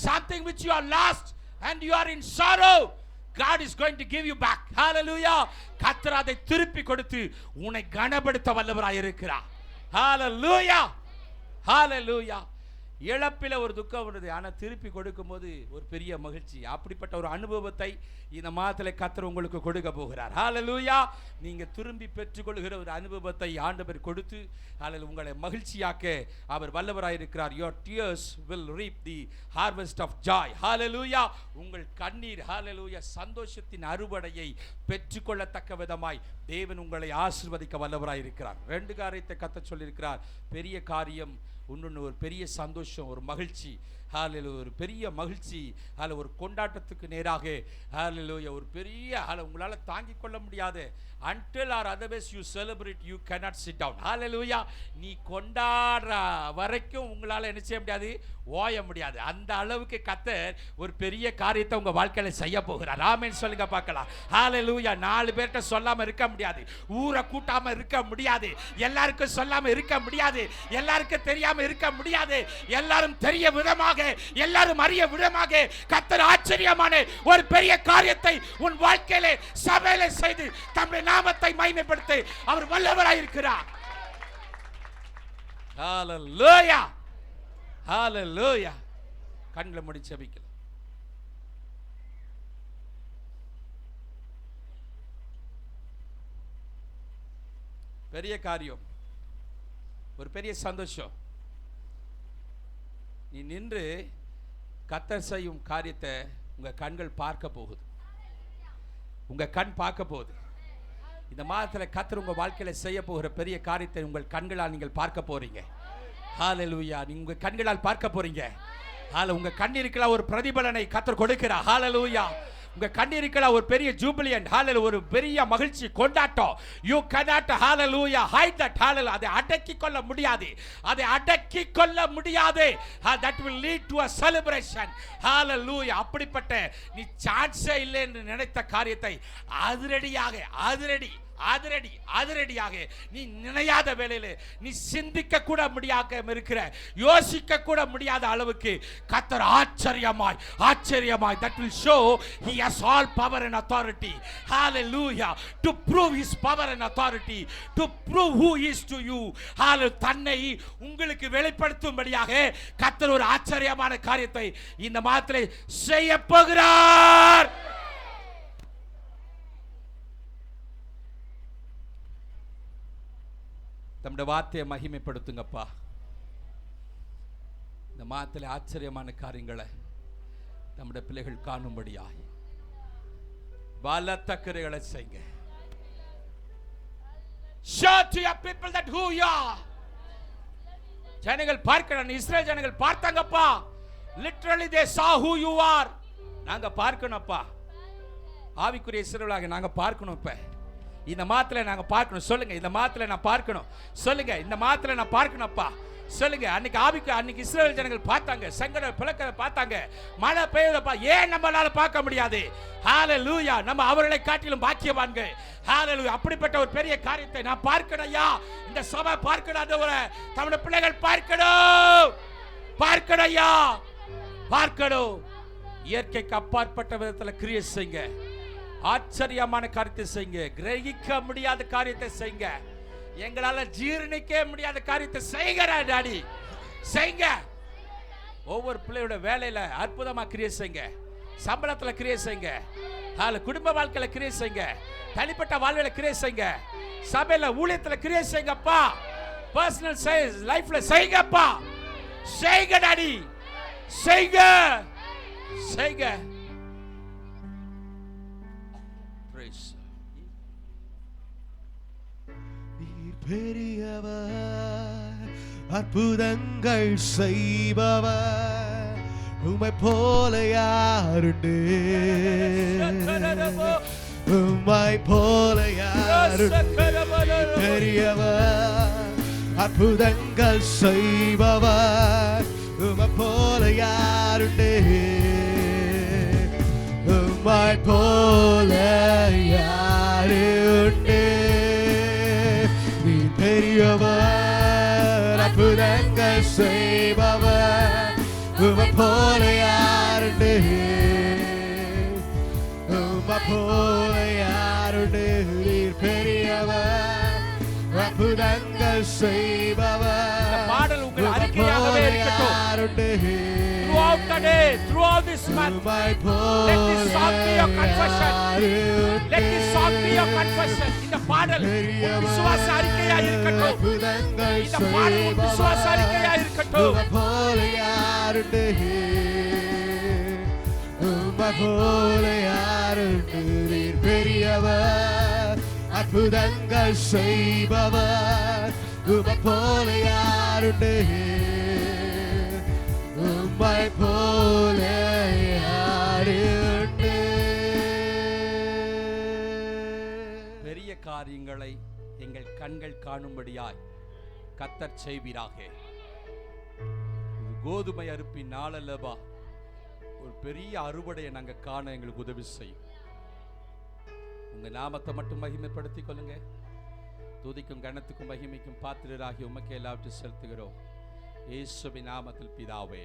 Something which you are lost and you are in sorrow, God is going to give you back. Hallelujah. கர்த்தர் அதை திருப்பி கொடுத்து உன்னை கனப்படுத்த வல்லவராய் இருக்கிறார். Hallelujah. Hallelujah. இழப்பில் ஒரு துக்கம் வருது, ஆனால் திருப்பி கொடுக்கும்போது ஒரு பெரிய மகிழ்ச்சி. அப்படிப்பட்ட ஒரு அனுபவத்தை இந்த மாதத்தில் கர்த்தர் உங்களுக்கு கொடுக்க போகிறார். ஹalleluya. நீங்க திரும்பி பெற்றுக்கொள்கிற ஒரு அனுபவத்தை ஆண்டவர் கொடுத்து உங்களை மகிழ்ச்சியாக்க அவர் வல்லவராய் இருக்கிறார். Your tears will reap the harvest of joy. ஹalleluya. உங்கள் கண்ணீர் ஹalleluya சந்தோஷத்தின் அறுவடையை பெற்றுக்கொள்ளத்தக்க விதமாய் தேவன் உங்களை ஆசீர்வதிக்க வல்லவராய் இருக்கிறார். 2 காரியத்தை கர்த்தர் சொல்லியிருக்கிறார். பெரிய காரியம், இன்னொன்று ஒரு பெரிய சந்தோஷம், ஒரு மகிழ்ச்சி. ஹalleluya. ஒரு பெரிய மகிழ்ச்சி, ஒரு கொண்டாட்டத்துக்கு நேராக ஹalleluya ஒரு பெரிய உங்களால் தாங்கிக் கொள்ள முடியாது. until or otherwise you celebrate, you cannot sit down. hallelujah. நீ கொண்டாடுற வரைக்கும் உங்களால் என்ன செய்ய முடியாது? ஓய முடியாது. அந்த அளவுக்கு கர்த்தர் ஒரு பெரிய காரியத்தை உங்க வாழ்க்கையில செய்ய போகிறார். ஆமென் சொல்லுங்க பார்க்கலாம். hallelujah. 4 பேர்ட்ட சொல்லாம இருக்க முடியாது, ஊரை கூட்டாம இருக்க முடியாது, எல்லாருக்கும் சொல்லாம இருக்க முடியாது, எல்லாருக்கும் தெரியாம இருக்க முடியாது. எல்லாரும் தெரிய விதமாக, எல்லாரும் அறிய விதமாக கர்த்தர் ஆச்சரியமான ஒரு பெரிய காரியத்தை உன் வாழ்க்கையில சபையில செய்து தம்முடைய நாமத்தை மகிமைப்படுத்த அவர் வல்லவராய் இருக்கிறார். ஹalleluya. ஹalleluya. கண்களை மூடி ஜெபிக்கலாம். பெரிய காரியம், ஒரு பெரிய சந்தோஷம். நீ நின்று கர்த்தர் செய்யும் காரியத்தை உங்க கண்கள் பார்க்க போகுது. உங்க கண் பார்க்க போகுது. இந்த மாதத்தில் கர்த்தர் உங்க வாழ்க்கையில செய்ய போகிற பெரிய காரியத்தை உங்கள் கண்களால் நீங்கள் பார்க்க போறீங்க. ஹalleluya. நீங்க உங்க கண்களால் பார்க்க போறீங்க. உங்க கண்ணீருக்கெல்லாம் ஒரு பிரதிபலனை கர்த்தர் கொடுக்கிறார். ஹalleluya. உங்க கண்ணீருக்கெல்லாம் ஒரு பெரிய ஜூபிலியன்ட், ஹalleluya, ஒரு பெரிய மகிழ்ச்சி, கொண்டாட்டம். you cannot hallelujah hide that. hallelujah. அதை அடக்கி கொள்ள முடியாது, அதை அடக்கி கொள்ள முடியாது. that will lead to a celebration. hallelujah. அப்படிப்பட்ட நீ சான்ஸே இல்லை என்று நினைத்த காரியத்தை அதிரடியாக நீ நினையாத வேளையில நீ சிந்திக்க கூட முடியாத இருக்கிற, யோசிக்க கூட முடியாத அளவுக்கு கர்த்தர் ஆச்சரியமாய் that will show he has all power and authority. hallelujah. to prove his power and authority, to prove who he is to you. hallelujah. தன்னை உங்களுக்கு வெளிப்படுத்தும்படியாக கர்த்தர் ஒரு ஆச்சரியமான காரியத்தை இந்த மாதத்திலே செய்ய போகிறார். தம்முடைய வார்த்தையை மகிமைப்படுத்துங்கப்பா. இந்த மாதத்தில் ஆச்சரியமான காரியங்களை நம்முடைய பிள்ளைகள் காணும்படியாய் பலத்த கிரியைகளை செய்யுங்க. Show to your people that who you are. ஜனங்கள் பார்க்கணும். இஸ்ரவேல் ஜனங்கள் பார்த்தாங்கப்பா. literally they saw who you are. நாங்க பார்க்கணும்ப்பா. ஆவிக்குரிய இஸ்ரவேலாக நாங்க பார்க்கணும். இப்ப இந்த மாதத்துல நாங்க பார்க்கணும் சொல்லுங்க. இந்த மாதத்துல நான் பார்க்கணும் சொல்லுங்க. இந்த மாதத்துல நான் பார்க்கணும்ப்பா சொல்லுங்க. அன்னைக்கு இஸ்ரவேல் ஜனங்கள் பார்த்தாங்க, சங்கட பிளக்கத்தை பார்த்தாங்க, மழை பெய்யதப்பா. ஏன் நம்மளால பார்க்க முடியாது? ஹalleluya. நம்ம அவர்களை காட்டிலும் பாக்கியவான்கள். ஹalleluya. அப்படிப்பட்ட ஒரு பெரிய காரியத்தை நான் பார்க்கணும் ஐயா. இந்த சபை பார்க்கணும், தம்முடைய பிள்ளைகள் பார்க்கணும் ஐயா, பார்க்கணும். இயற்கைக்கு அப்பாற்பட்ட விதத்தில் கிரியை செய்யுங்க, ஆச்சரியமான காரியத்தை செய்யுங்க, கிரகிக்க முடியாத காரியத்தை செய்யுங்க, எங்களால ஜீரணிக்க முடியாத காரியத்தை செய்கிற டாடி செய்யுங்க. ஒவ்வொரு பிள்ளையோட வேலையில அற்புதமா கிரியை செய்யுங்க, சம்பளத்துல கிரியை செய்யுங்க, குடும்ப வாழ்க்கையில கிரியை செய்யுங்க, தனிப்பட்ட வாழ்க்கையில கிரியை செய்யுங்க, சபையில ஊழியத்துல கிரியை செய்யுங்கப்பா, பர்சனல் லைஃப்ல செய்யுங்கப்பா, செய்யுங்க டாடி, செய்யுங்க செய்யுங்க. பெரியவர், அற்புதங்கள் செய்பவர், உம்மை போல யாருண்டு? உம்மை போல யாருண்டு? பெரியவர், அற்புதங்கள் செய்பவர், உம்மை போல யாருண்டு? உம்மை போல யாருண்டு? பெரியவர், அற்புதங்கள் செய்பவர், உம்மை போல யாருண்டு? உம்மை போல யாருண்டு? நீர் பெரியவர், அற்புதங்கள் செய்பவர். இந்த பாடல் உங்கள் அறிக்கையாகவே இருக்கட்டும். Throughout the day, throughout this month, let this song be your confession. Let this song be your confession. இந்த பாடல் விசுவாச அறிக்கையா இருக்கட்டும். இந்த பாடல் விசுவாச அறிக்கையா இருக்கட்டும். உம்மை போல யாருண்டு? உம்மை போல யாருண்டு? நீர் பெரியவர், அற்புதங்கள் செய்பவர், உம்மை போல யாருண்டு? உம்மை போல யாருண்டு? பெரிய காரியங்களை எங்கள் கண்கள் காணும்படியாய் கர்த்தர் செய்வீராக. கோதுமை அறுப்பின் நாள் அல்லவா, ஒரு பெரிய அறுவடையை நாங்க காண எங்களுக்கு உதவி செய்யும். உங்க நாமத்தை மட்டும் மகிமைப்படுத்திக் கொள்ளுங்க. துதிக்கும் கனத்துக்கும் மகிமைக்கும் பாத்திரராகி உமக்கு எல்லாவற்றையும் செலுத்துகிறோம் இயேசுவின் நாமத்தில் பிதாவே,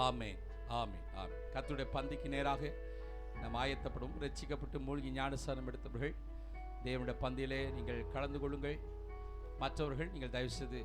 ஆமென் ஆமென் ஆமென். கர்த்தருடைய பந்திக்கு நேராக நாம் ஆயத்தப்படும். ரட்சிக்கப்பட்டு மூழ்கி ஞானஸ்நானம் எடுத்தவர்கள் தேவனுடைய பந்தியிலே நீங்கள் கலந்து கொள்ளுங்கள். மற்றவர்கள் நீங்கள் தயவு செய்து